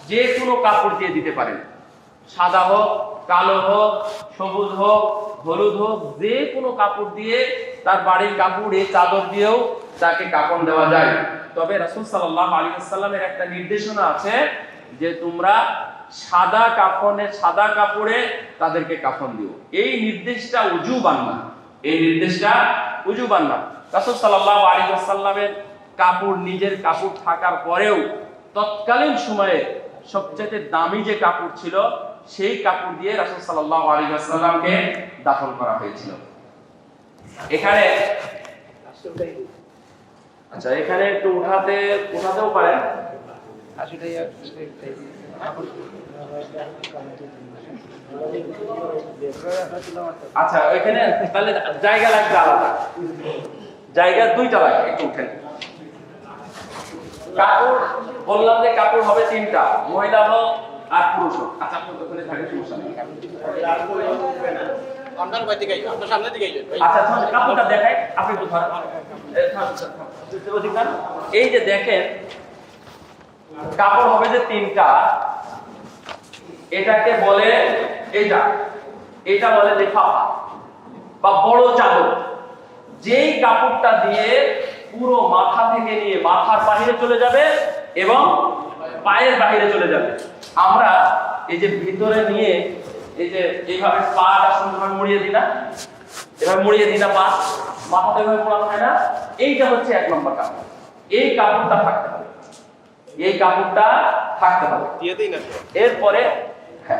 Speaker 1: যে কোনো কাপড় দিয়ে দিতে পারেন, সাদা হোক, কালো হোক, সবুজ হোক, হলুদ হোক, যে কোনো কাপড় দিয়ে, তার বাড়ির কাপড় এই চাদর দিয়েও তাকে কাফন দেওয়া যায়। তবে রাসূল সাল্লাল্লাহু আলাইহি ওয়াসাল্লামের একটা নির্দেশনা আছে যে তোমরা সাদা কাফনে, সাদা কাপড়ে তাদেরকে কাফন দিও। এই নির্দেশটা উজুবান না, এই নির্দেশটা উজুবান না। রাসূল সাল্লাল্লাহু আলাইহি ওয়াসাল্লামের কাপড়, নিজের কাপড় থাকার পরেও তৎকালীন সময়ে সবচেয়ে দামি যে কাপড় ছিল, সেই কাপড় দিয়ে রাসূল সাল্লাল্লাহু আলাইহি ওয়াসাল্লামকে দাফন করা হয়েছিল। এখানে আচ্ছা, এখানে একটু উঠাতেও পারেন। আচ্ছা, এখানে তাহলে জায়গা লাগবে আলাদা, জায়গা 2টা লাগবে, একটু উঠেন। কাপড় বললাম যে কাপড় হবে 3টা, মহিলা হোক আর পুরুষ হোক। আচ্ছা, আপনি ওখানে থাকেন, সমস্যা নেই। আচ্ছা, কাপড়টা দেখাই, আপনি একটু ধরেন। এই যে দেখেন,
Speaker 3: কাপড় হবে যে তিনটা, এটাকে বলে এটা বলে লিফাফা বা বড় চাদর। যেই কাপড়টা দিয়ে পুরো মাথা থেকে নিয়ে মাথার বাইরে চলে যাবে এবং পায়ের বাইরে চলে যাবে। আমরা এই যে ভিতরে নিয়ে এই যে এইভাবে পাটা সুন্দরভাবে মুড়িয়ে দিই না, এভাবে মুড়িয়ে দিই না, পা মাথাটা এভাবে মোড়ানো হয় না, এইটা হচ্ছে 1 নম্বর কাপড়। এই কাপড়টা থাকতে হবে, এই কাপড়টা থাকতে হবে।
Speaker 2: দিয়ে দেই না
Speaker 3: এরপরে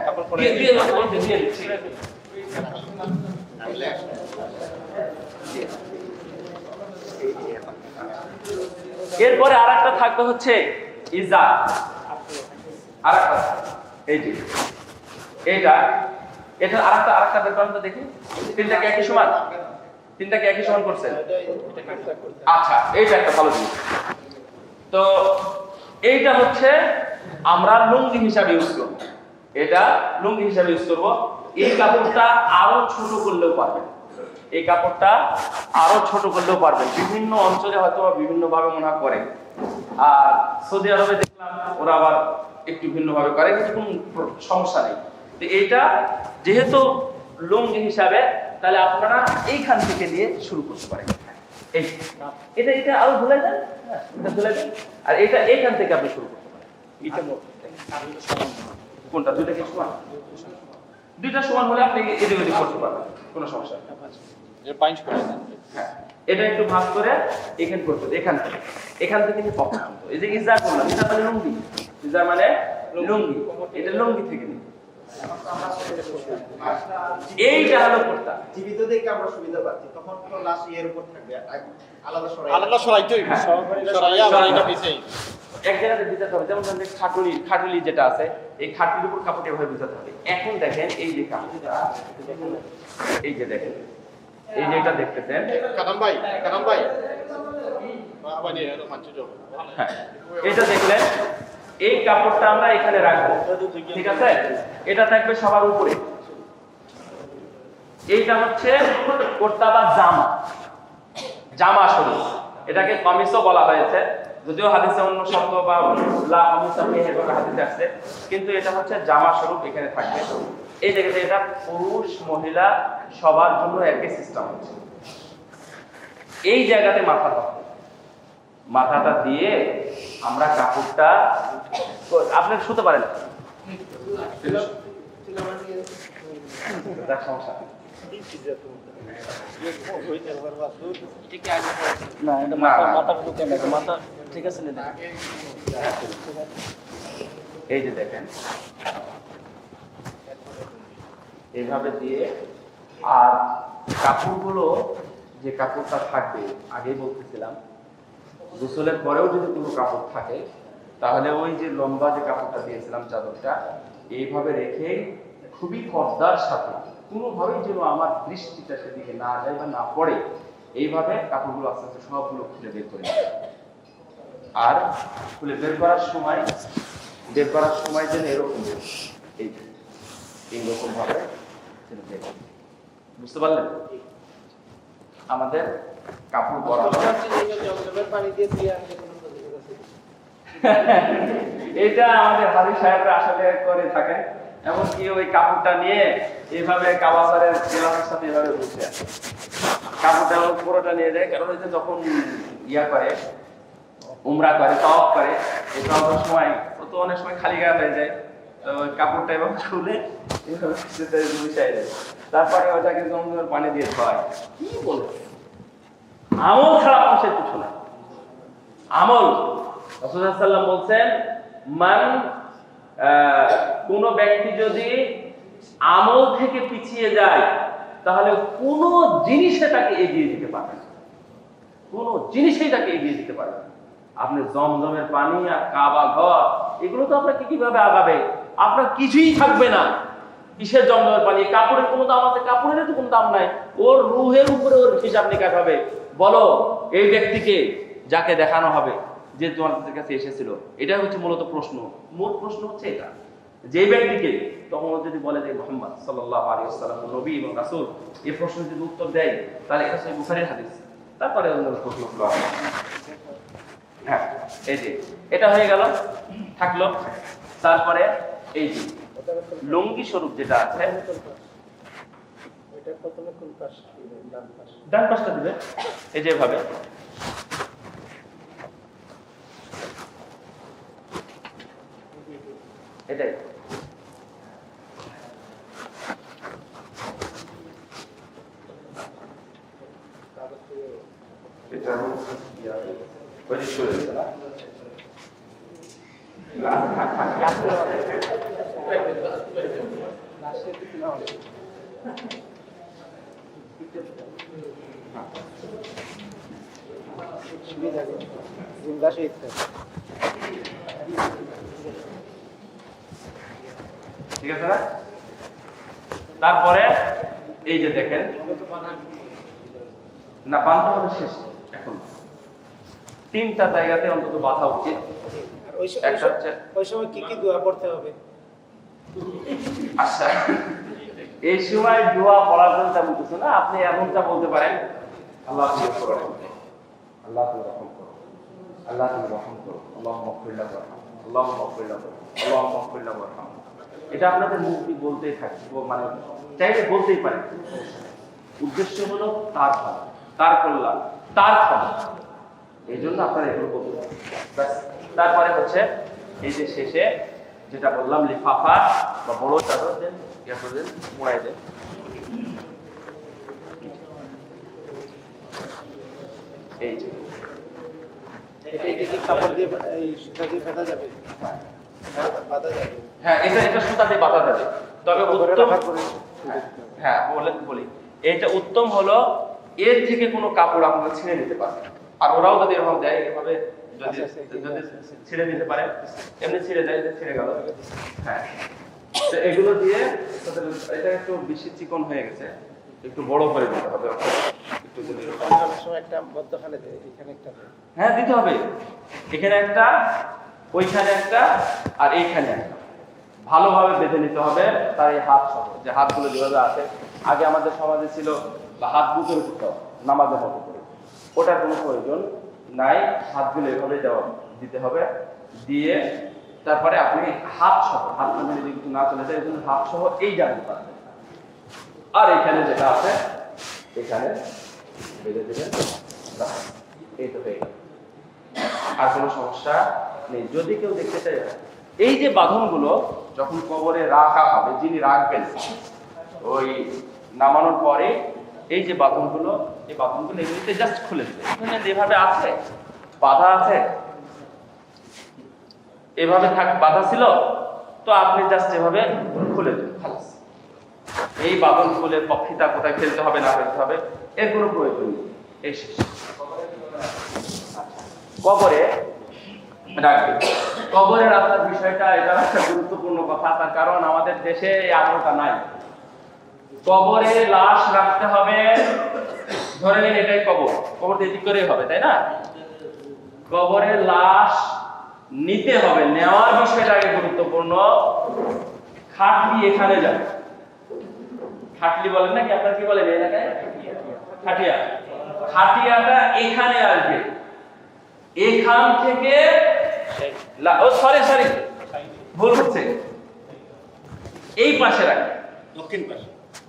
Speaker 2: কাপড় পরে
Speaker 3: দিয়ে দিচ্ছি। এরপরে আরেকটা থাকবে হচ্ছে ইজার। আরেকটা এই যে এটা আরেকটা বের করেন তো দেখি। তিনটাকে একই সমান, তিনটাকে একই সমান করছেন। আচ্ছা, এইটা একটা ভালো জিনিস। তো এইটা হচ্ছে আমরা লুঙ্গি হিসাবে ইউজ করব, এটা লুঙ্গি হিসাবে ইউজ করব। এই কাপড়টা আরো ছোট করলেও পারবেন, এই কাপড়টা আরো ছোট করলেও পারবেন। বিভিন্ন অঞ্চলে হয়তো বিভিন্ন ভাবে মনে হয় করে, আর সৌদি আরবে দেখলাম ওরা আবার একটু ভিন্ন ভাবে করে, কিন্তু কোনো সমস্যা নেই। তো এইটা যেহেতু লুঙ্গি হিসাবে, তাহলে আপনারা এইখান থেকে নিয়ে শুরু করতে পারেন। এটা আরো ধুলাই দেন, এটা ধুলাই দেন, আর এটা এইখান থেকে আপনি শুরু করতে পারেন। এটা কোনটা? দুইটা কি সমান? দুইটা সমান হলে আপনি এদিক ওদিক করতে পারবেন, কোনো সমস্যা নেই। হ্যাঁ, এটা একটু ভাগ করে এখানে করতে হবে, এখান থেকে নিয়ে পকেট আনতে। এই যে ইজার করলাম, ইজার মানে লুঙ্গি, ইজার মানে লুঙ্গি, এটা লুঙ্গি থেকে নিই। এইটা হলো কুর্তা।
Speaker 4: জীবিত দেখে আমরা সুবিধা পাচ্ছি, তখন তো লাশ এর উপর থাকবে,
Speaker 2: আলাদা সরাইতে হইবে, সরাইয়া আবার এটা পিছাই
Speaker 3: এক জায়গাতে বিছাতে হবে। যেমন ধরেন খাটুলি যেটা আছে, এই খাটুলির উপর কাপড় এভাবে বিছাতে হবে। এখন দেখেন এই যে কাপড়টা, এই যে দেখেন, এই যে এটা দেখতেছেন
Speaker 2: কাদাম ভাই বাবা নিয়ে এলো মানছি যাও।
Speaker 3: হ্যাঁ, এটা দেখলেন, এই কাপড়টা আমরা এখানে রাখবো, ঠিক আছে? এটা থাকবে সবার উপরে। এইটা হচ্ছে কুর্তা বা জামা স্বরূপ, এটাকে কমিসও বলা হয়েছে, যদিও হাদিসে অন্য শব্দ বা লা কমিসা এভাবে হাদিসে আসছে, কিন্তু এটা হচ্ছে জামা স্বরূপ এখানে থাকবে। এই দেখেন, এটা পুরুষ মহিলা সবার জন্য একই সিস্টেম হচ্ছে। এই জায়গাতে মাথাটা দিয়ে আমরা কাপড়টা, আপনি শুতে পারেন সমস্যা না, এটা মাথা ঠিক আছে। এই যে দেখেন, এইভাবে দিয়ে, আর কাপড়গুলো যে কাপড়টা থাকবে, আগেই বলতেছিলাম, গোসলের পরেও যদি কোনো কাপড় থাকে, তাহলে ওই যে লম্বা যে কাপড়টা দিয়েছিলাম চাদরটা, এইভাবে রেখে খুবই পর্দার সাথে, কোনোভাবেই যেন আমার দৃষ্টিটা সেদিকে না যায় বা না পড়ে, এইভাবে কাপড়গুলো আস্তে আস্তে সবগুলো খুলে বের করে নেবে। আর খুলে বের করার সময় যেন এরকম এইরকম ভাবে, বুঝতে পারলেন? আমাদের কাপড় এটা আমাদের হাজির সাহেবরা আসলে করে থাকেন। এমনকি ওই কাপড়টা নিয়ে এইভাবে কাবাবারের গ্লাসের সাথে এভাবে বসে আছে, কাপড়টা পুরোটা নিয়ে যায়। কারণ ওই যে যখন করে, উমরা করে, তাওয়াফ করে, এই তাওয়াফের সময় তো অনেক সময় খালি গায়ে হয়ে যায়, তো ওই কাপড়টা এভাবে খুলে মিশাই দেয়, তারপরে ওটাকে জমজমের পানি দিয়ে ধোয়। কি বলে আমল ছাড়া মানুষের কিছু না। আমল, রাসূলুল্লাহ সাল্লাল্লাহু আলাইহি ওয়াসাল্লাম বলছেন, কোন ব্যক্তি যদি আমল থেকে পিছিয়ে যায়, তাহলে কোনো জিনিসে তাকে এগিয়ে দিতে পারবে না, কোনো জিনিসেই তাকে এগিয়ে দিতে পারবে না। আপনি জমজমের পানি আর কাবা ঘর, এগুলো তো আপনাকে কিভাবে আগাবে? আপনার কিছুই থাকবে না। কিসের জমজমের পানি? কাপড়ের কোনো দাম আছে? কাপড়ের তো কোনো দাম নাই। ওর রুহের উপরে ওর হিসাব নিকাশ হবে। বলো এই ব্যক্তিকে যাকে দেখানো হবে, যে তোমাদের কাছে এসেছিল, এটা হচ্ছে মূলত প্রশ্ন। মূল প্রশ্ন হচ্ছে এটা, যে ব্যক্তিকে, তখন যদি বলে যে মুহাম্মদ সাল্লাল্লাহু আলাইহি ওয়াসাল্লাম নবী এবং রাসূল, এই প্রশ্ন যদি উত্তর দেয়, তাহলে এটা সহিহ বুখারীর হাদিস। তারপরে অন্য প্রশ্নগুলো আছে। হ্যাঁ, এই যে এটা হয়ে গেল, থাকলো। তারপরে এই যে লুঙ্গি স্বরূপ যেটা আছে, ডান পাশটা দিবে এই যে এভাবে, এটাই। ঠিক আছে না? তারপরে এই যে দেখেন, না বাঁধা হবে শেষ, এখন 3টা জায়গাতে অন্তত বাঁধা উচিত। একটা হচ্ছে
Speaker 4: ওই সময় কি কি দোয়া পড়তে হবে?
Speaker 3: আচ্ছা, এই সময় দোয়া পড়ার জন্য তেমন কিছু না, আপনি এমনটা বলতে পারেন, আল্লাহ তুমি রহম করো, আল্লাহ তুমি রহম করো, আল্লাহ তুমি রহম করো, আল্লাহুম্মা মাগফির লাহু আল্লাহুম্মা মাগফির লাহু আল্লাহুম্মা মাগফির লাহু। এটা আপনাদের মুখ দিয়ে বলতেই থাকে, মানে চাইলে বলতেই পারেন। উদ্দেশ্য হলো তার ভালো, তার কল্যাণ, তার ক্ষমা, এই জন্য আপনারা এগুলো বলতে পারেন। তারপরে হচ্ছে এই যে শেষে যেটা বললাম, লিফাফা বা বড় চাদর দেন, ইয়া করে দেন, মোড়াই দেন। এই যে
Speaker 4: এটা কি কাপড় দিয়ে এই সুতা দিয়ে বাঁধা যাবে? বাঁধা যাবে।
Speaker 3: হ্যাঁ, এটা সুতা দিয়ে বাঁধা যাবে, তবে উত্তম, হ্যাঁ বলি, এটা উত্তম হলো এর থেকে কোনো কাপড় আপনারা ছিঁড়ে নিতে পারেন। আর ওরাও যদি এরকম দেয়, এভাবে যদি ছিঁড়ে নিতে পারে, এমনি ছিঁড়ে দেয়, ছিঁড়ে গেল। হ্যাঁ, তো এগুলো দিয়ে এটা একটু বেশি চিকন হয়ে গেছে, একটু বড় করে দিতে হবে। একটু যদি
Speaker 4: একটা মধ্যখানে দেয়, এখানে একটা,
Speaker 3: হ্যাঁ দিতে হবে, এখানে একটা, ওইখানে একটা, আর এইখানে একটা, ভালোভাবে বেঁধে নিতে হবে। তার এই হাত সহ, যে হাতগুলো যেভাবে আছে, আগে আমাদের সমাজে ছিল বা হাত বুকের উপর দেওয়া, নামাজের মতো করে, ওটার কোনো প্রয়োজন নাই। হাতগুলো এভাবে দেওয়া দিতে হবে, দিয়ে তারপরে আপনি হাত সহ, হাত মানে যদি কিছু না চলে যায়, এই জন্য হাত সহ এই জানতে পারবেন। আর এখানে যেটা আছে, এখানে বেঁধে দেবেন, এই তো হয়ে গেল, আর কোনো সমস্যা নেই। যদি কেউ দেখতে চায়, এই যে বাঁধনগুলো যখন কবরে রাখা হবে, যিনি রাখবেন, ওই নামানোর পরে এই যে বাঁধনগুলো, এই বাঁধনগুলো এগুলিতে জাস্ট খুলে দেবে। এভাবে আছে, বাঁধা আছে, এভাবে বাঁধা ছিল, তো আপনি জাস্ট এভাবে খুলে দেবেন, খালাস। এই বাঁধন খুলে ফিতা কোথায় ফেলতে হবে না ফেলতে হবে এর কোনো প্রয়োজন নেই। এই শেষ। কবরে রাখবে, কবরে রাখার বিষয়টা, এটা একটা গুরুত্বপূর্ণ কথা, তার কারণ আমাদের দেশে এই আমলটা নাই। কবরে লাশ রাখতে হবে, ধরে নিন এটাই কবর, কবর এদিক করেই হবে, তাই না? কবরে লাশ নিতে হবে, নেওয়ার বিষয়টা আগে গুরুত্বপূর্ণ। খাটলি এখানে যাবে, খাটলি বলেন নাকি আপনারা, কি বলেন এই এলাকায়? খাটিয়া। খাটিয়াটা এখানে আসবে, এখান থেকে সরি ভুল হচ্ছে, এই পাশে রাখবে,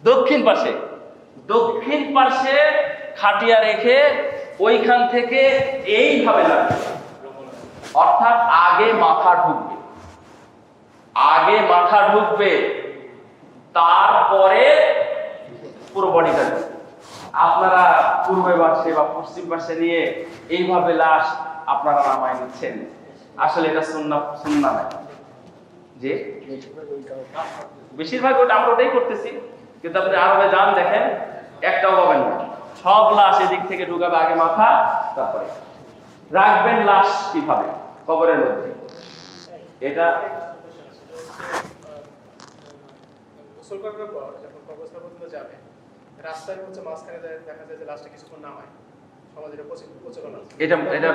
Speaker 3: দক্ষিণ পাশে খাটিয়া রেখে ওইখান থেকে এইভাবে লাগবে, অর্থাৎ আগে মাথা ঢুকবে, তারপরে পুরো বডিটা। আপনারা পূর্ব পাশে বা পশ্চিম পাশে নিয়ে এইভাবে লাশ আপনারা নামায় নিচ্ছেন, আসলে এটা সুন্নাহ না। যে বেশিরভাগ আমরা ওটাই করতেছি, কিন্তু আপনি আরবে যান, দেখেন একটাও পাবেন না, সব লাশ এদিক থেকে ঢুকাবে, আগে মাথা, তারপরে রাখবেন লাশ কিভাবে কবরের মধ্যে। এটা
Speaker 5: গোসল করার পর যখন কবরস্থান পর্যন্ত যাবে, রাস্তার হচ্ছে মাঝখানে দেখা যায় যে লাশটা কিছুক্ষণ নামায়, সমাজের প্রচলন আছে।
Speaker 3: এটা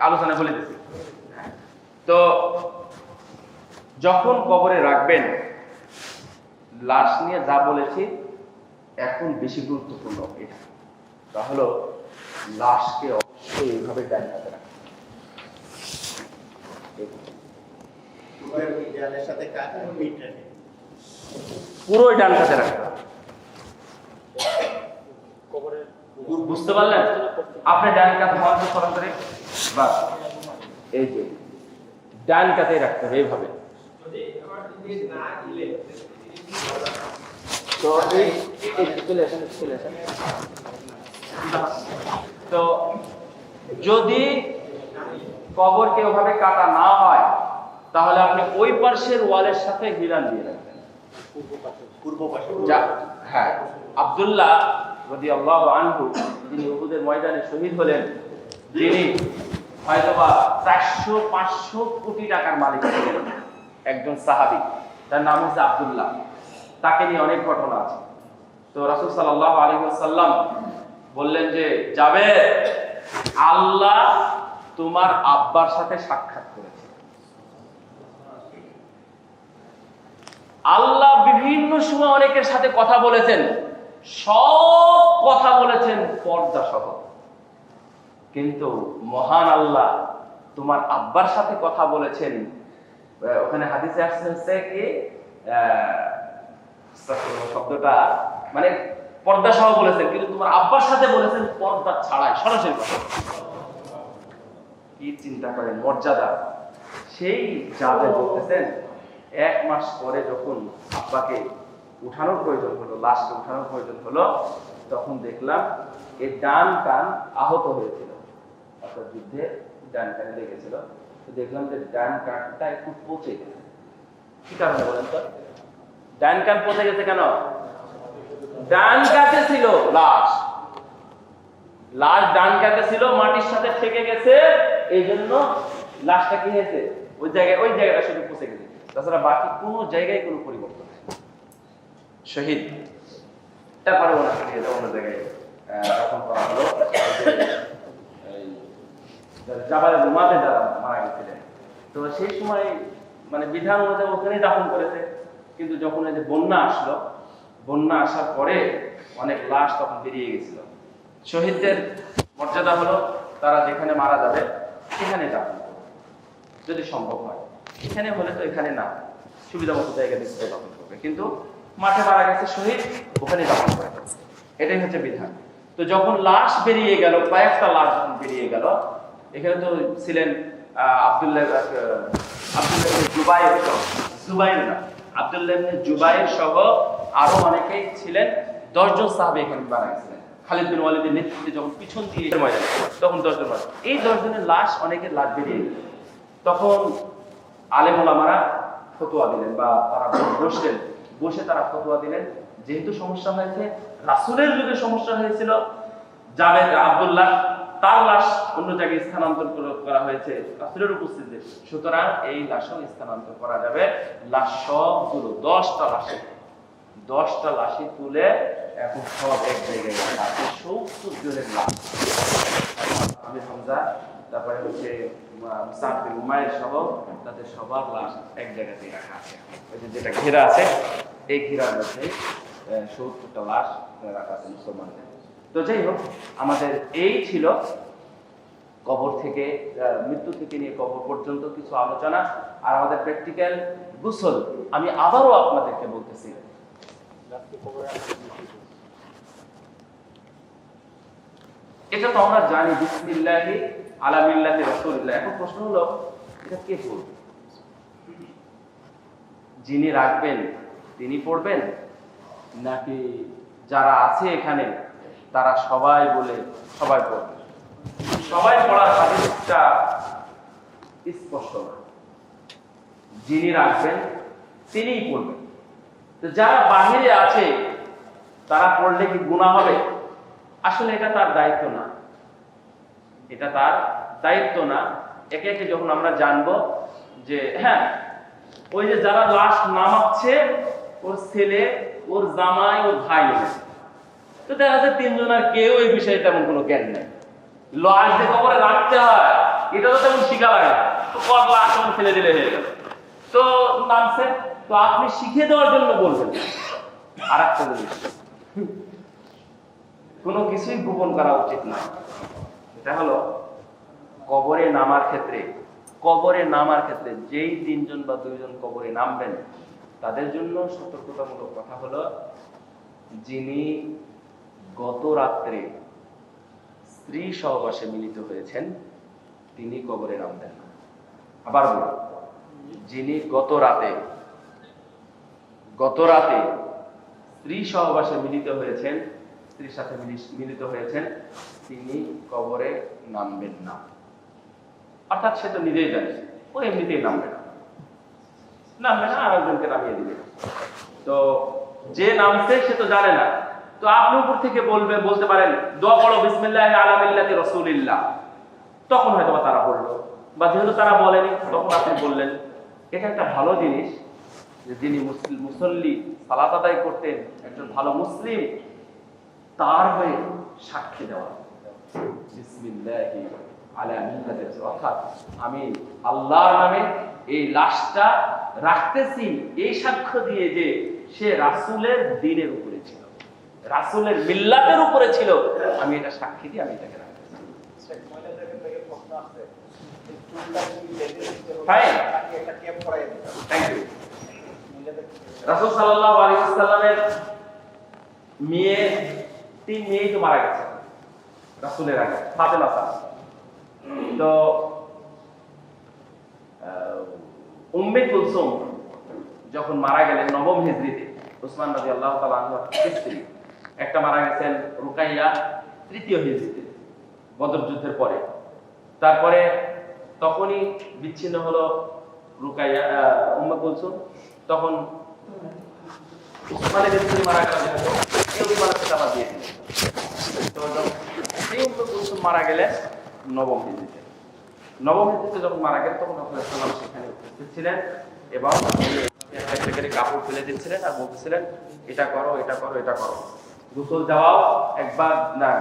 Speaker 3: আলোচনা বলে দিচ্ছি। তো যখন কবরে রাখবেন, লাশ নিয়ে যা বলেছি, এখন বেশি গুরুত্বপূর্ণ এটা, তা হলো লাশকে অবশ্যই এইভাবে ডান হাতে রাখবেন। পুরোই ডান কাতে রাখতে হবে। বুঝতে পারলেন? আপনি ডান কাত হওয়ার সরল করে বাস এই যে ডান কাতে রাখতে হবে এইভাবে। তো তো যদি কবরকে ওভাবে কাটা না হয় তাহলে আপনি ওই পাশের ওয়ালের সাথে হিলান দিয়ে রাখবেন। হ্যাঁ, আব্দুল্লাহ রাদিয়াল্লাহু আনহু যিনি উহুদের ময়দানে শহীদ হলেন, যিনি হয়তোবা 400-500 কোটি টাকার মালিক ছিলেন, একজন সাহাবী, তার নাম হচ্ছে আব্দুল্লাহ। তাকে নিয়ে অনেক ঘটনা আছে। তো রাসূল সাল্লাল্লাহু আলাইহি ওয়াসাল্লাম বললেন যে যাবে, আল্লাহ তোমার আব্বার সাথে সাক্ষাৎ করেছে। আল্লাহ বিভিন্ন সময় অনেকের সাথে কথা বলেছেন, সব কথা বলেছেন পর্দা সহ, কিন্তু মহান আল্লাহ তোমার আব্বার সাথে কথা বলেছেন। ওখানে হাদিসে আসছে কি শব্দটা মানে পর্দা সহ বলেছেন, কিন্তু তোমার আব্বার সাথে বলেছেন পর্দা ছাড়াই, সরাসরি কথা। কি চিন্তা করেন মর্যাদা! সেই যাবে বলতেছেন 1 মাস পরে যখন আব্বাকে উঠানোর প্রয়োজন হলো, লাশকে উঠানোর প্রয়োজন হলো, তখন দেখলাম এই ডান কান আহত হয়েছিল, অর্থাৎ যুদ্ধে ডান কানে লেগেছিল। তো দেখলাম যে ডান কানটা একটু পচে গেছে। কি কারণে বলেন তো? ডান কান পচে গেছে কেন? ডান কাতে ছিল লাশ, লাশ ডান কাতে ছিল, মাটির সাথে ঠেকে গেছে, এই জন্য লাশটা কি হয়েছে ওই জায়গাটা শুধু পচে গেছে, তাছাড়া বাকি কোনো জায়গায় কোনো পরিবর্তন নেই। শহীদ তারপরে ওনাকে নিয়ে অন্য জায়গায় দাফন করা হলো। জাবালে রুমাতে যারা মারা গেছিলেন, তো সেই সময় মানে বিধান অনুযায়ী ওখানেই দাফন করেছে। কিন্তু যখন এই যে বন্যা আসলো, বন্যা আসার পরে অনেক লাশ তখন বেরিয়ে গেছিল। শহীদদের মর্যাদা হলো তারা যেখানে মারা যাবে সেখানে দাফন করবে যদি সম্ভব হয়। এখানে হলে তো এখানে না, সুবিধা মতো জায়গা দেখতে দাফন করবে, কিন্তু মাঠে মারা গেছে শহীদ, ওখানে দাফন করে। এটাই হচ্ছে বিধান। তো যখন লাশ বেরিয়ে গেল, কয়েকটা লাশ যখন বেরিয়ে গেল, এখানে তো ছিলেন আব্দুল্লাহ ইবনে জুবাইর সহ আরো অনেকেই ছিলেন। 10 জন সাহাবী এখানে মারা গেছিলেন। খালিদ বিন ওয়ালিদের নেতৃত্বে যখন পিছন দিয়ে ময়দানে, তখন 10 জন মারা। এই 10 জনের লাশ, অনেকের লাশ বেরিয়ে গেল। তখন আলেম ওলামারা ফতোয়া দিলেন, বা তারা বসলেন, বসে তারা ফতোয়া দিলেন, যেহেতু সমস্যা হয়েছে, রাসূলের যুগে সমস্যা হয়েছিল, জাবেদ আব্দুল্লাহ তার লাশ অন্য জায়গায় স্থানান্তর করা হয়েছে রাসূলের উপস্থিতিতে, সুতরাং এই লাশও স্থানান্তর করা যাবে। লাশ সবগুলো 10টা লাশই তুলে এখন সব এক জায়গায় রাখা আছে। 70 জনের লাশ, আমির হামজা, তারপরে হচ্ছে মুসআব বিন উমাইর সহ তাদের সবার লাশ এক জায়গাতেই রাখা আছে। ওই যে যেটা ঘেরা আছে, এই ঘেরার মধ্যে 70টা লাশ রাখা আছে মুসলমানদের। তো যাই হোক, আমাদের এই ছিল কবর থেকে, মৃত্যু থেকে নিয়ে কবর পর্যন্ত কিছু আলোচনা, আর আমাদের প্র্যাকটিক্যাল গোসল। আমি আবারও আপনাদেরকে বলতেছি, এটা তো আমরা জানি, বিসমিল্লাহি আলা মিল্লাতি রাসূলিল্লাহ। এখন প্রশ্ন হলো, এটা কে পড়বে? যিনি রাখবেন তিনি পড়বেন, নাকি যারা আছে এখানে তারা সবাই বলে সবাই পড়বে? সবাই পড়ার হাদিসটা স্পষ্ট না। যিনি রাখবেন তিনিই পড়বেন। তো যারা বাহিরে আছে তারা পড়লে কি গুনাহ হবে? আসলে এটা তার দায়িত্ব না, এটা তার দায়িত্ব না। একে একে যখন আমরা জানবো যে হ্যাঁ, ওই যে যারা লাশ নামাচ্ছে, ওর ছেলে, ওর জামাই, ওর ভাই, তো দেখা যাচ্ছে 3 জনের কেউ এই বিষয়ে তেমন কোনো জ্ঞান নেই। লাশ যে কবরে রাখতে হয় এটা তো তেমন শিখা লাগে না, তো কত লাশ ফেলে দিলে হয়ে গেল, তো নামছে, তো আপনি শিখিয়ে দেওয়ার জন্য বলবেন। আর একটা জিনিস, কোনো কিছুই গোপন করা উচিত না। এটা হলো কবরে নামার ক্ষেত্রে কবরে নামার ক্ষেত্রে যেই 3 জন বা 2 জন কবরে নামবেন তাদের জন্য সতর্কতামূলক কথা হলো, যিনি গত রাত্রে স্ত্রী সহবাসে মিলিত হয়েছেন তিনি কবরে নামবেন না। আবার বলুন, যিনি গত রাতে স্ত্রী সহবাসে মিলিত হয়েছেন, স্ত্রীর সাথে মিলিত হয়েছেন, তিনি কবরে নামবেন না। অর্থাৎ সে তো নিজেই জানে ও এমনিতেই নামবে না, আরেকজনকে নামিয়ে দিবে। তো যে নামছে সে তো জানে না, তো আপনি উপর থেকে বলতে পারেন দোয়া পড়ো বিসমিল্লাহি আলা মিল্লাতি রাসূলিল্লাহ, তখন হয়তো তারা বললো, বা যেহেতু তারা বলেনি তখন আপনি বললেন। এটা একটা ভালো জিনিস যে যিনি মুসল্লি সালাত আদায় করতেন, একজন ভালো মুসলিম, তার হয়ে সাক্ষী দেওয়া বিসমিল্লাহি আলা মিল্লাতি রাসূল, অর্থাৎ আমি আল্লাহর নামে এই লাশটা রাখতেছি এই সাক্ষ্য দিয়ে যে সে রাসূলের দ্বীনের উপরে ছিল, রাসূলের মিল্লাতের উপরে ছিল, আমি এটা সাক্ষী দিয়ে আমি এটাকে রাখতেছি। রাসূল সাল্লাল্লাহু আলাইহি ওয়াসাল্লামের মেয়ে 3 মেয়েই তো মারা গেছে রাসূলের আগে, ফাতেমা সারা। তো উম্মে কুলসুম যখন মারা গেলেন 9ম হিজরিতে, উসমান রাদিয়াল্লাহু তাআলা আনহুর স্ত্রী, একটা মারা গেছেন রুকাইয়া 3য় হিজরিতে বদর যুদ্ধের পরে। তারপরে তখনই বিচ্ছিন্ন হলো রুকাইয়া উম্মে কুলসুম, তখন উসমানের স্ত্রী মারা গেলেন, এই উসমানের সাথে আবার বিয়ে দিলেন। তো সেই উম্মে কুলসুম মারা গেলেন 9ম হিজরিতে। 9ম হিজরিতে যখন মারা গেলেন তখন রাসূলুল্লাহ সাল্লাল্লাহু আলাইহি ওয়াসাল্লাম সেখানে উপস্থিত ছিলেন এবং একটা কাপড় ফেলে দিচ্ছিলেন আর বলতেছিলেন এটা করো, এটা করো, এটা করো। গোসল যাওয়াও একবার না,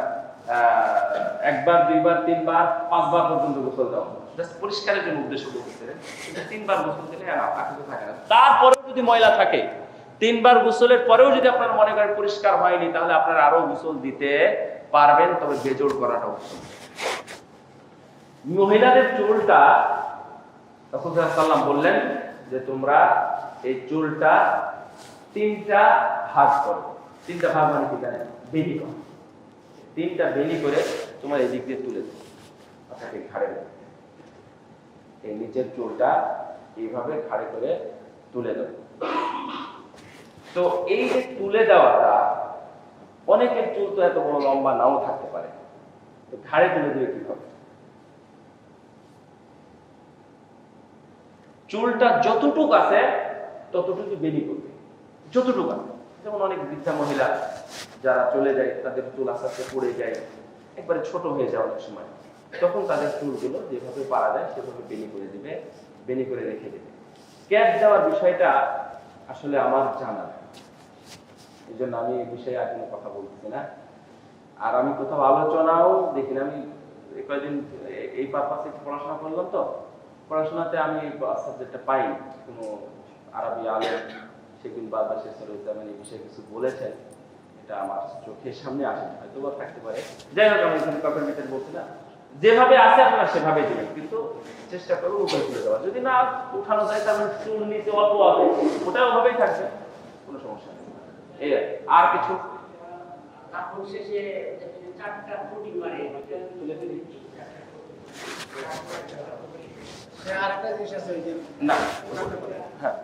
Speaker 3: একবার, 2বার, 3বার, 5বার পর্যন্ত গোসল দেওয়া, জাস্ট পরিষ্কারের জন্য উদ্দেশ্য করতেছিলেন। কিন্তু 3বার গোসল দিলে আকিদা থাকে না। তারপরেও যদি ময়লা থাকে, 3বার গোসলের পরেও যদি আপনারা মনে করেন পরিষ্কার হয়নি, তাহলে আপনারা আরো গোসল দিতে পারবেন, তবে বেজোড় করাটা উত্তম। মহিলাদের চুলটা রাসূল সাল্লাল্লাহু আলাইহি ওয়াসাল্লাম বললেন যে তোমরা এই চুলটা 3টা ভাগ করো। 3টা ভাগ মানে কি জানেন? বেনি করো। 3টা বেনি করে তোমার এই দিক দিয়ে তুলে দাও, আপনাকে ঘাড়ে দাও, এই নিচের চুলটা এইভাবে ঘাড়ে করে তুলে দাও। তো এই যে তুলে দেওয়াটা, অনেকের চুল তো এত বড় লম্বা নাও থাকতে পারে, তো ঘাড়ে তুলে দিলে কি হবে? চুলটা যতটুক আছে ততটুকু বেনি করবে, যতটুকু আছে। যেমন অনেক বৃদ্ধা মহিলা যারা চলে যায়, তাদের চুল আস্তে আস্তে পড়ে যায়, একবারে ছোট হয়ে যায় অনেক সময়, তখন তাদের চুলগুলো যেভাবে পারা যায় সেভাবে বেনি করে দিবে, বেনি করে রেখে দেবে। ক্যাপ দেওয়ার বিষয়টা আসলে আমার জানা নেই, এই জন্য আমি এই বিষয়ে আর কোনো কথা বলতেছি না। আর আমি কোথাও আলোচনাও দেখি না। আমি কয়েকদিন এই পারপাসে পড়াশোনা করলাম, তো পড়াশোনাতে আমি সাবজেক্টটা পাই, কোনো আরবি আলেম শেখুল বাদশাহ শেখুল এই বিষয়ে কিছু বলেছেন, এটা আমার চোখের সামনে আসে, হয়তো বা থাকতে পারে। যাই হোক, আমি এখানে কপের ভিতরে বলছি না, যেভাবে আছে আপনারা সেভাবে দিবেন, কিন্তু চেষ্টা করুন উপরে তুলে দেওয়া। যদি না উঠানো যায় তাহলে চুল নিচে অল্প আছে, ওটা ওভাবেই থাকবে, কোনো সমস্যা নেই। এই আর কিছু না, হ্যাঁ,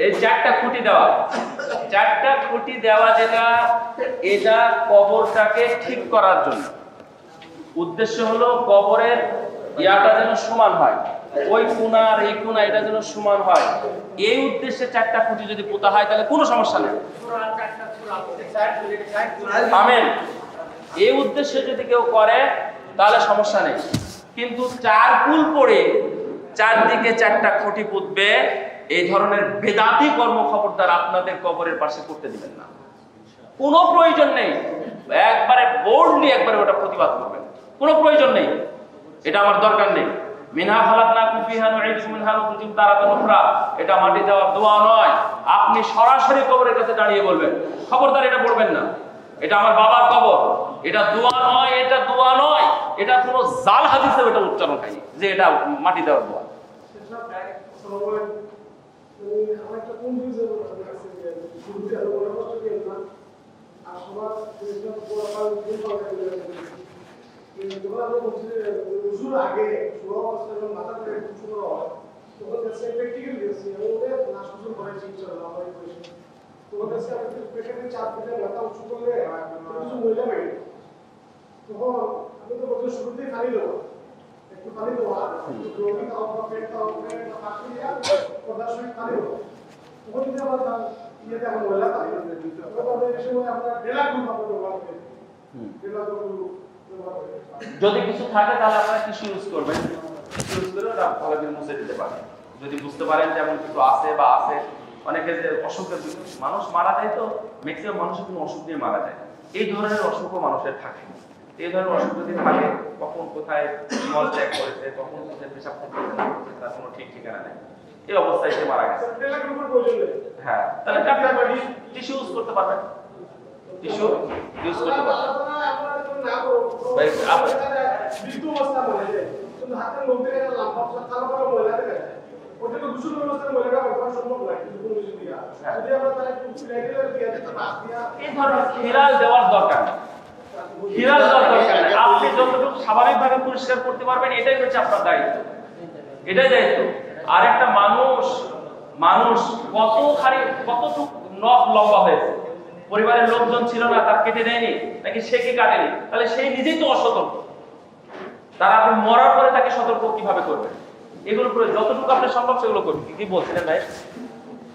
Speaker 3: এই 4টা খুঁটি দেওয়া, 4টা খুঁটি দেওয়া যেটা, এটা কবরটাকে ঠিক করার জন্য। উদ্দেশ্য হলো কবরের ইয়াটা যেন সমান হয়, ওই কোণা আর এই কোণা এটা যেন সমান হয়, এই উদ্দেশ্যে 4টা খুঁটি যদি পোতা হয় তাহলে কোনো সমস্যা নেই। আমেন। এই উদ্দেশ্যে যদি কেউ করে তাহলে সমস্যা নেই, কিন্তু 4 কুল পড়ে 4 দিকে 4টা খুঁটি পুঁতবে, এই ধরনের বেদাতি কর্ম খবরদার আপনাদের কবরের পাশে করতে দিবেন না, কোনো প্রয়োজন নেই। একবারে বোল্ডলি একবারে ওটা প্রতিবাদ করবেন, কোনো প্রয়োজন নেই, এটা আমার দরকার নেই। মিনহা খালাকনাকুম ফিহা নুঈদুকুম মিনহা নুখরিজুকুম তারাতান উখরা, এটা মাটি দেওয়ার দোয়া নয়। আপনি সরাসরি কবরের কাছে দাঁড়িয়ে বলবেন, খবরদার এটা পড়বেন না, এটা আমার বাবার কবর, এটা দোয়া নয়, এটা দোয়া নয়, এটা কোনো জাল হাদিসে এটা উচ্চারণ হয়নি যে এটা মাটি দেওয়ার দোয়া,
Speaker 6: সময় আমার একটা কনফিউশন আছে যে শুরুতে আরো বড় কষ্ট দিয়ে না আর সবার যেসব পোলাপান ভুল করে যখন আমরা বলছি যে উজুর আগে শুরু অবস্থা যখন মাথা থেকে শুরু হয় তখন কাছে প্র্যাকটিক্যাল দিয়েছি আমি ওদের নাচ উজুর করেছি ইনশাআল্লাহ আমার এই পয়সা তখন কাছে আমি পেশেন্টের চাপ দিতে মাথা উঁচু করলে কিছু মহিলা পাই তখন আমি তো বলছি শুরুতেই খালি দেবো একটু খালি দেবো আর রোগী তাও পেট তাও পাখি পর্দার সঙ্গে খালি দেবো তখন যদি আমার ইয়েতে এখন মহিলা পাই তখন এই সময় আমরা ডেলা গ্রুপ আমরা ব্যবহার করি ডেলা গ্রুপ
Speaker 3: যদি কিছু থাকে তাহলে আপনারা টিস্যু ইউজ করবেন, টিস্যু ইউজ করে ওটা ভালো করে মুছে দিতে পারেন। যদি বুঝতে পারেন যে এমন কিছু আছে বা আছে, অনেকে যে অসুখের মানুষ মারা যায়, তো ম্যাক্সিমাম মানুষের কোনো অসুখ দিয়ে মারা যায়, এই ধরনের অসুখও মানুষের থাকে। এই ধরনের অসুখ যদি থাকে, কখন কোথায় মল ত্যাগ করেছে, কখন কোথায় পেশাব করতেছে না করতেছে, তার কোনো ঠিক ঠিকানা নেই, এই অবস্থায় সে মারা গেছে। হ্যাঁ, তাহলে আপনি টিস্যু ইউজ করতে পারবেন, টিস্যু ইউজ করতে পারবেন। খেলাল দেওয়ার দরকার নেই, খেলাল দেওয়ার দরকার নেই। আপনি যতটুকু স্বাভাবিকভাবে পরিষ্কার করতে পারবেন, এটাই হচ্ছে আপনার দায়িত্ব, এটাই দায়িত্ব। আর একটা মানুষ কতটুকু নখ লম্বা হয়েছে, পরিবারের লোকজন ছিল না, তার কেটে দেয়নি নাকি সে কি কাটেনি, তাহলে সেই নিজেই তো অসতর্ক। তারা আপনি মরার পরে তাকে সতর্ক কিভাবে করবেন? এগুলো করে যতটুকু আপনি সম্ভব সেগুলো করবেন। কি বলছিলেন ভাই?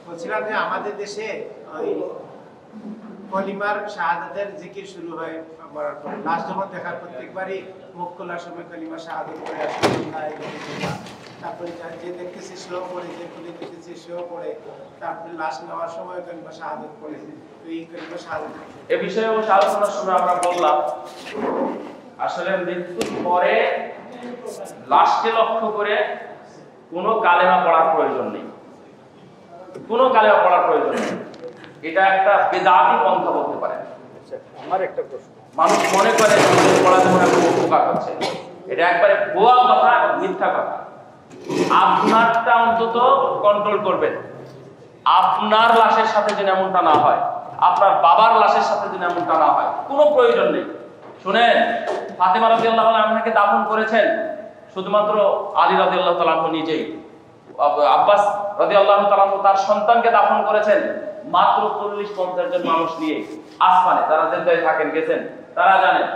Speaker 4: বলছিলাম যে আমাদের দেশে ওই কলিমার শাহাদাতের জিকির শুরু হয়, আমার লাশ যখন দেখার প্রত্যেকবারই মুখ খোলার সময় কলিমা শাহাদাত করে আসে, তারপরে যে দেখতেছে সেও পড়ে, যে খুলে দেখতেছে সেও পড়ে, তারপরে লাশ নেওয়ার সময় কলিমা শাহাদাত পড়ে। তো এই কলিমা শাহাদাত
Speaker 3: এ বিষয়ে অবশ্য আলোচনার সময় আমরা বললাম, আসলে মৃত্যুর পরে লাশকে লক্ষ্য করে কোনো কালেমা পড়ার প্রয়োজন নেই, কোনো কালেমা পড়ার প্রয়োজন নেই। এটা একটা বেদাতি পন্থা বলতে পারেন।
Speaker 4: আমার একটা প্রশ্ন,
Speaker 3: মানুষ মনে করে পড়াতে মনে কোনো উপকার হচ্ছে, এটা একবারে ভুয়া কথা, মিথ্যা কথা। আপনারটা অন্তত কন্ট্রোল করবেন, আপনার লাশের সাথে যেন এমনটা না হয়, আপনার বাবার লাশের সাথে যেন এমনটা না হয়, কোনো প্রয়োজন নেই। শুনেন, ফাতেমা রাদিয়াল্লাহু আনহাকে দাফন করেছেন শুধুমাত্র আলী রাদিয়াল্লাহু তাআলা আনহু নিজেই। আব্বাস রাদিয়াল্লাহু তাআলা আনহু তার সন্তানকে দাফন করেছেন মাত্র 40-50 জন মানুষ নিয়ে আসমানে। যারা জেদ্দায় থাকেন, গেছেন, তারা জানেন।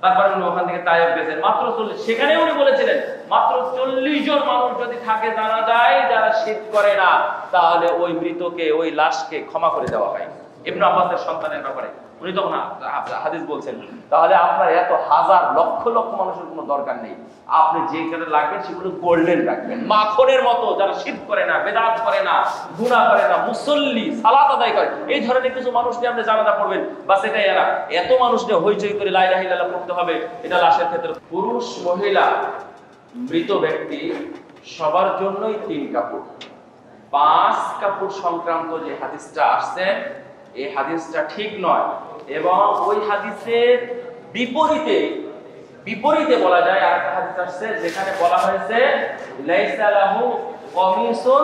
Speaker 3: তারপরে উনি ওখান থেকে তায়েফ গেছেন, মাত্র 40। সেখানে উনি বলেছিলেন মাত্র 40 জন মানুষ যদি থাকে জানা যায় যারা শিরক করে না, তাহলে ওই মৃতকে, ওই লাশকে ক্ষমা করে দেওয়া হয়। ইবনে আব্বাসের সন্তানের ব্যাপারে উনি তখন হাদিস বলছেন। তাহলে আপনার এত হাজার লক্ষ লক্ষ মানুষের কোনো দরকার নেই। আপনি যেখানে লাগবেন সেগুলো গোল্ডেন রাখবেন, মাখনের মতো, যারা শিরক করে না, বেদাত করে না, গুনাহ করে না, মুসল্লি, সালাত আদায় করে, এই ধরনের কিছু মানুষ নিয়ে আপনি জানাজা পড়বেন, বাস এটাই এরা। এত মানুষ নিয়ে হইচই করে লা ইলাহা ইল্লাল্লাহ পড়তে হবে, এটা লাশের ক্ষেত্রে। পুরুষ মহিলা মৃত ব্যক্তি সবার জন্যই 3 কাপড়। 5 কাপড় সংক্রান্ত যে হাদিসটা আসছে, এই হাদিসটা ঠিক নয়, এবং ওই হাদিসের বিপরীতে বলা যায় আরেকটা হাদিস আসছে যেখানে বলা হয়েছে লাইসা লাহু কমিসুন,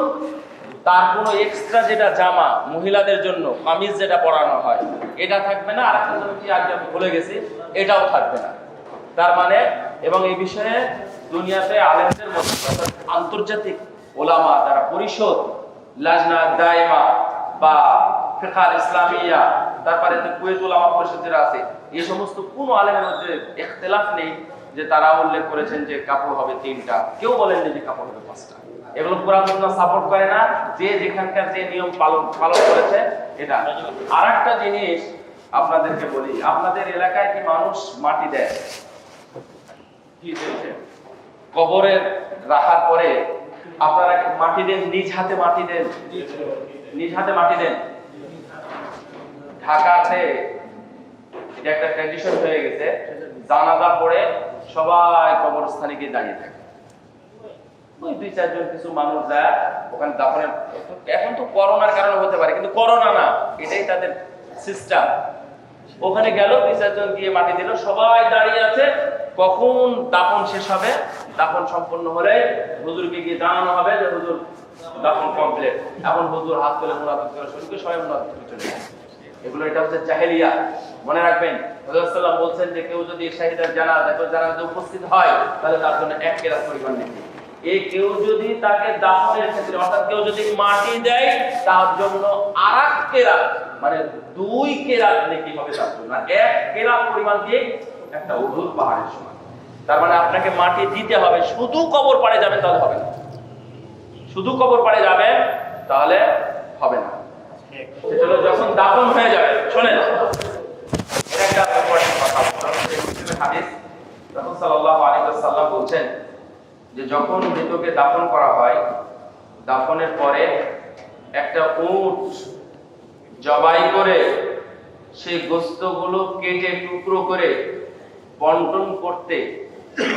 Speaker 3: তার কোনো এক্সট্রা যেটা জামা মহিলাদের জন্য কামিজ যেটা পরানো হয় এটা থাকবে না। আরেকটা জন্য কি আগে আমি ভুলে গেছি, এটাও থাকবে না। তার মানে, এবং এই বিষয়ে দুনিয়াতে আলেমদের মধ্যে অর্থাৎ আন্তর্জাতিক ওলামা, যারা পরিষদ, লাজনা দায়মা বা ফিকহ ইসলামিয়া, তারপরে কুয়েত ওলামা পরিষদ যারা আছে, এই সমস্ত কোনো আলেমের মধ্যে ইখতিলাফ নেই যে তারা উল্লেখ করেছেন যে কাপড় হবে 3টা, কেউ বলেননি যে কাপড় হবে 5টা। এগুলো কোরআন সুন্নাহ সাপোর্ট করে না, যে যেখানকার যে নিয়ম পালন করেছে এটা। আরেকটা জিনিস আপনাদেরকে বলি, আপনাদের এলাকায় কি মানুষ মাটি দেয়? কি দেয়? কবরে রাখার পরে আপনারা মাটি দেন, নিজ হাতে মাটি দেন, নিজ হাতে মাটি দেন। ঢাকাতে এটা একটা ট্র্যাডিশন হয়ে গেছে, জানাজা পড়ে সবাই কবরস্থানে গিয়ে দাঁড়িয়ে থাকে। ওই 2-4 জন কিছু মানুষ যায় ওখানে দাফনের। এখন তো করোনার কারণে হতে পারে, কিন্তু করোনা না, এটাই তাদের সিস্টেম। ওখানে গেল, 2-4 জন গিয়ে মাটি দিল, সবাই দাঁড়িয়ে আছে কখন দাফন শেষ হবে। দাফন সম্পন্ন হলে হুজুরকে গিয়ে জানানো হবে যে হুজুর দাফন কমপ্লিট, এখন হুজুর হাত তুলে মুনাফিক করা শুরু করে, সবাই মুনাফিক চলে যায়। এগুলো এটা হচ্ছে জাহেলিয়া। মনে রাখবেন রাসূলুল্লাহ সাল্লাল্লাহু আলাইহি ওয়াসাল্লাম বলছেন যে কেউ যদি শাহীদের জানাজায় উপস্থিত হয় তাহলে তার জন্য এক কেরাত পরিমাণ নেকি। এই কেউ যদি তাকে দাফনের ক্ষেত্রে অর্থাৎ কেউ যদি মাটি দেয় তার জন্য আরেক কেরাত মানে 2 কেরাত নেকি হবে তার জন্য। এক কেরাত পরিমাণ দিয়ে একটা উহুদ পাহাড়ের সমান। তার মানে আপনাকে মাটি দিতে হবে, শুধু কবর পাড়ে যাবেন তাহলে হবে না, শুধু কবর পাড়ে যাবেন তাহলে হবে না। সেটা হলো যখন দাফন হয়ে যাবে। শোনেন, এটা একটা ইম্পর্টেন্ট কথা, হাদিস রাসূল সাল্লাল্লাহু আলাইহি ওয়াসাল্লাম বলছেন যে যখন মৃতকে দাফন করা হয়, দাফনের পরে একটা উট জবাই করে সেই গোশতগুলো কেটে টুকরো করে বন্টন করতে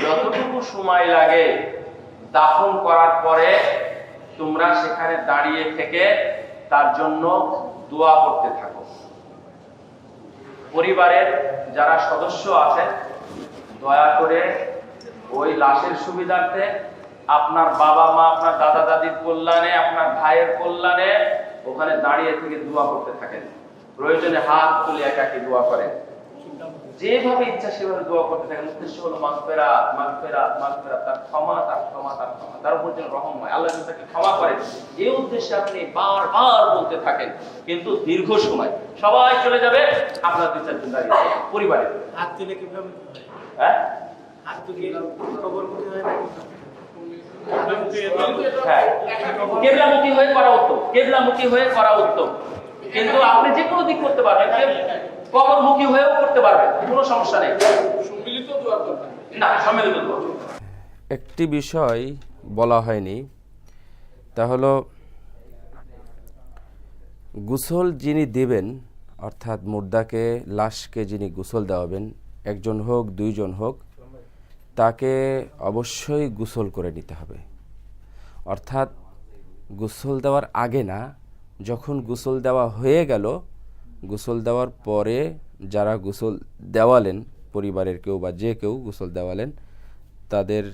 Speaker 3: যতটুকু সময় লাগে, দাফন করার পরে তোমরা সেখানে দাঁড়িয়ে থেকে তার জন্য দোয়া করতে থাকো। পরিবারের যারা সদস্য আছেন দয়া করে ওই লাশের সুবিধার্থে আপনার বাবা মা, আপনার দাদা দাদির কল্যাণে, আপনার ভাইয়ের কল্যাণে ওখানে দাঁড়িয়ে থেকে দোয়া করতে থাকেন। প্রয়োজনে হাত তুলে একাকি দোয়া করেন, যেভাবে ইচ্ছা সেভাবে দোয়া করতে থাকেন। উদ্দেশ্য হলো মাগফিরাত, মাগফিরাত, মাগফিরাত, তার ক্ষমা, তার ক্ষমা, তার ক্ষমা, তার উপর যেন রহম হয়, আল্লাহ যেন তাকে ক্ষমা করেন। এই উদ্দেশ্যে আপনি বারবার বলতে থাকেন, কিন্তু দীর্ঘ সময় সবাই চলে যাবে, আপনার 2-4 জন দাঁড়িয়ে পরিবারে
Speaker 4: হাত তুলে কিভাবে?
Speaker 3: হ্যাঁ
Speaker 4: হাত তুলে কবর করতে হয় না?
Speaker 3: হ্যাঁ, কেবলামুখী হয়ে করা উত্তম, কেবলামুখী হয়ে করা উত্তম। কিন্তু আপনি যে কোনো দিক করতে পারবেন, কবরমুখী হয়েও করতে পারবেন, কোনো সমস্যা নেই।
Speaker 5: সম্মিলিত দোয়া করবেন
Speaker 3: না, সম্মিলিত দোয়া।
Speaker 7: একটি বিষয় বলা হয়নি, তা হলো গোসল যিনি দেবেন, অর্থাৎ মুর্দাকে, লাশকে যিনি গোসল দেওয়াবেন, একজন হোক 2 জন হোক, তাকে অবশ্যই গোসল করে নিতে হবে। অর্থাৎ গোসল দেওয়ার আগে না, যখন গোসল দেওয়া হয়ে গেল, গোসল দেওয়ার পরে যারা গোসল দেওয়ালেন, পরিবারের কেউ বা যে কেউ গোসল দেওয়ালেন, তাদের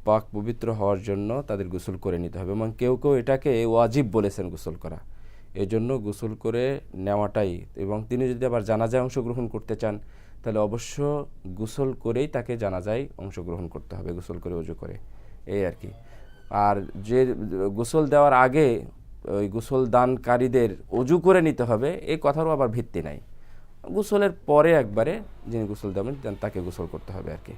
Speaker 7: পাক পবিত্র হওয়ার জন্য তাদের গোসল করে নিতে হবে। এবং কেউ কেউ এটাকে ওয়াজিব বলেছেন গোসল করা, এজন্য গোসল করে নেওয়াটাই। এবং তিনি যদি আবার জানাজায় অংশগ্রহণ করতে চান তাহলে অবশ্য গোসল করেই তাকে জানাজায় অংশগ্রহণ করতে হবে, গোসল করে ওযু করে, এই আর কি। আর যে গোসল দেওয়ার আগে ওই গোসল দানকারীদের ওযু করে নিতে হবে, এই কথারও আবার ভিত্তি নাই। গোসলের পরে একবারে যিনি গোসল দেবেন তাকে গোসল করতে হবে আর কি।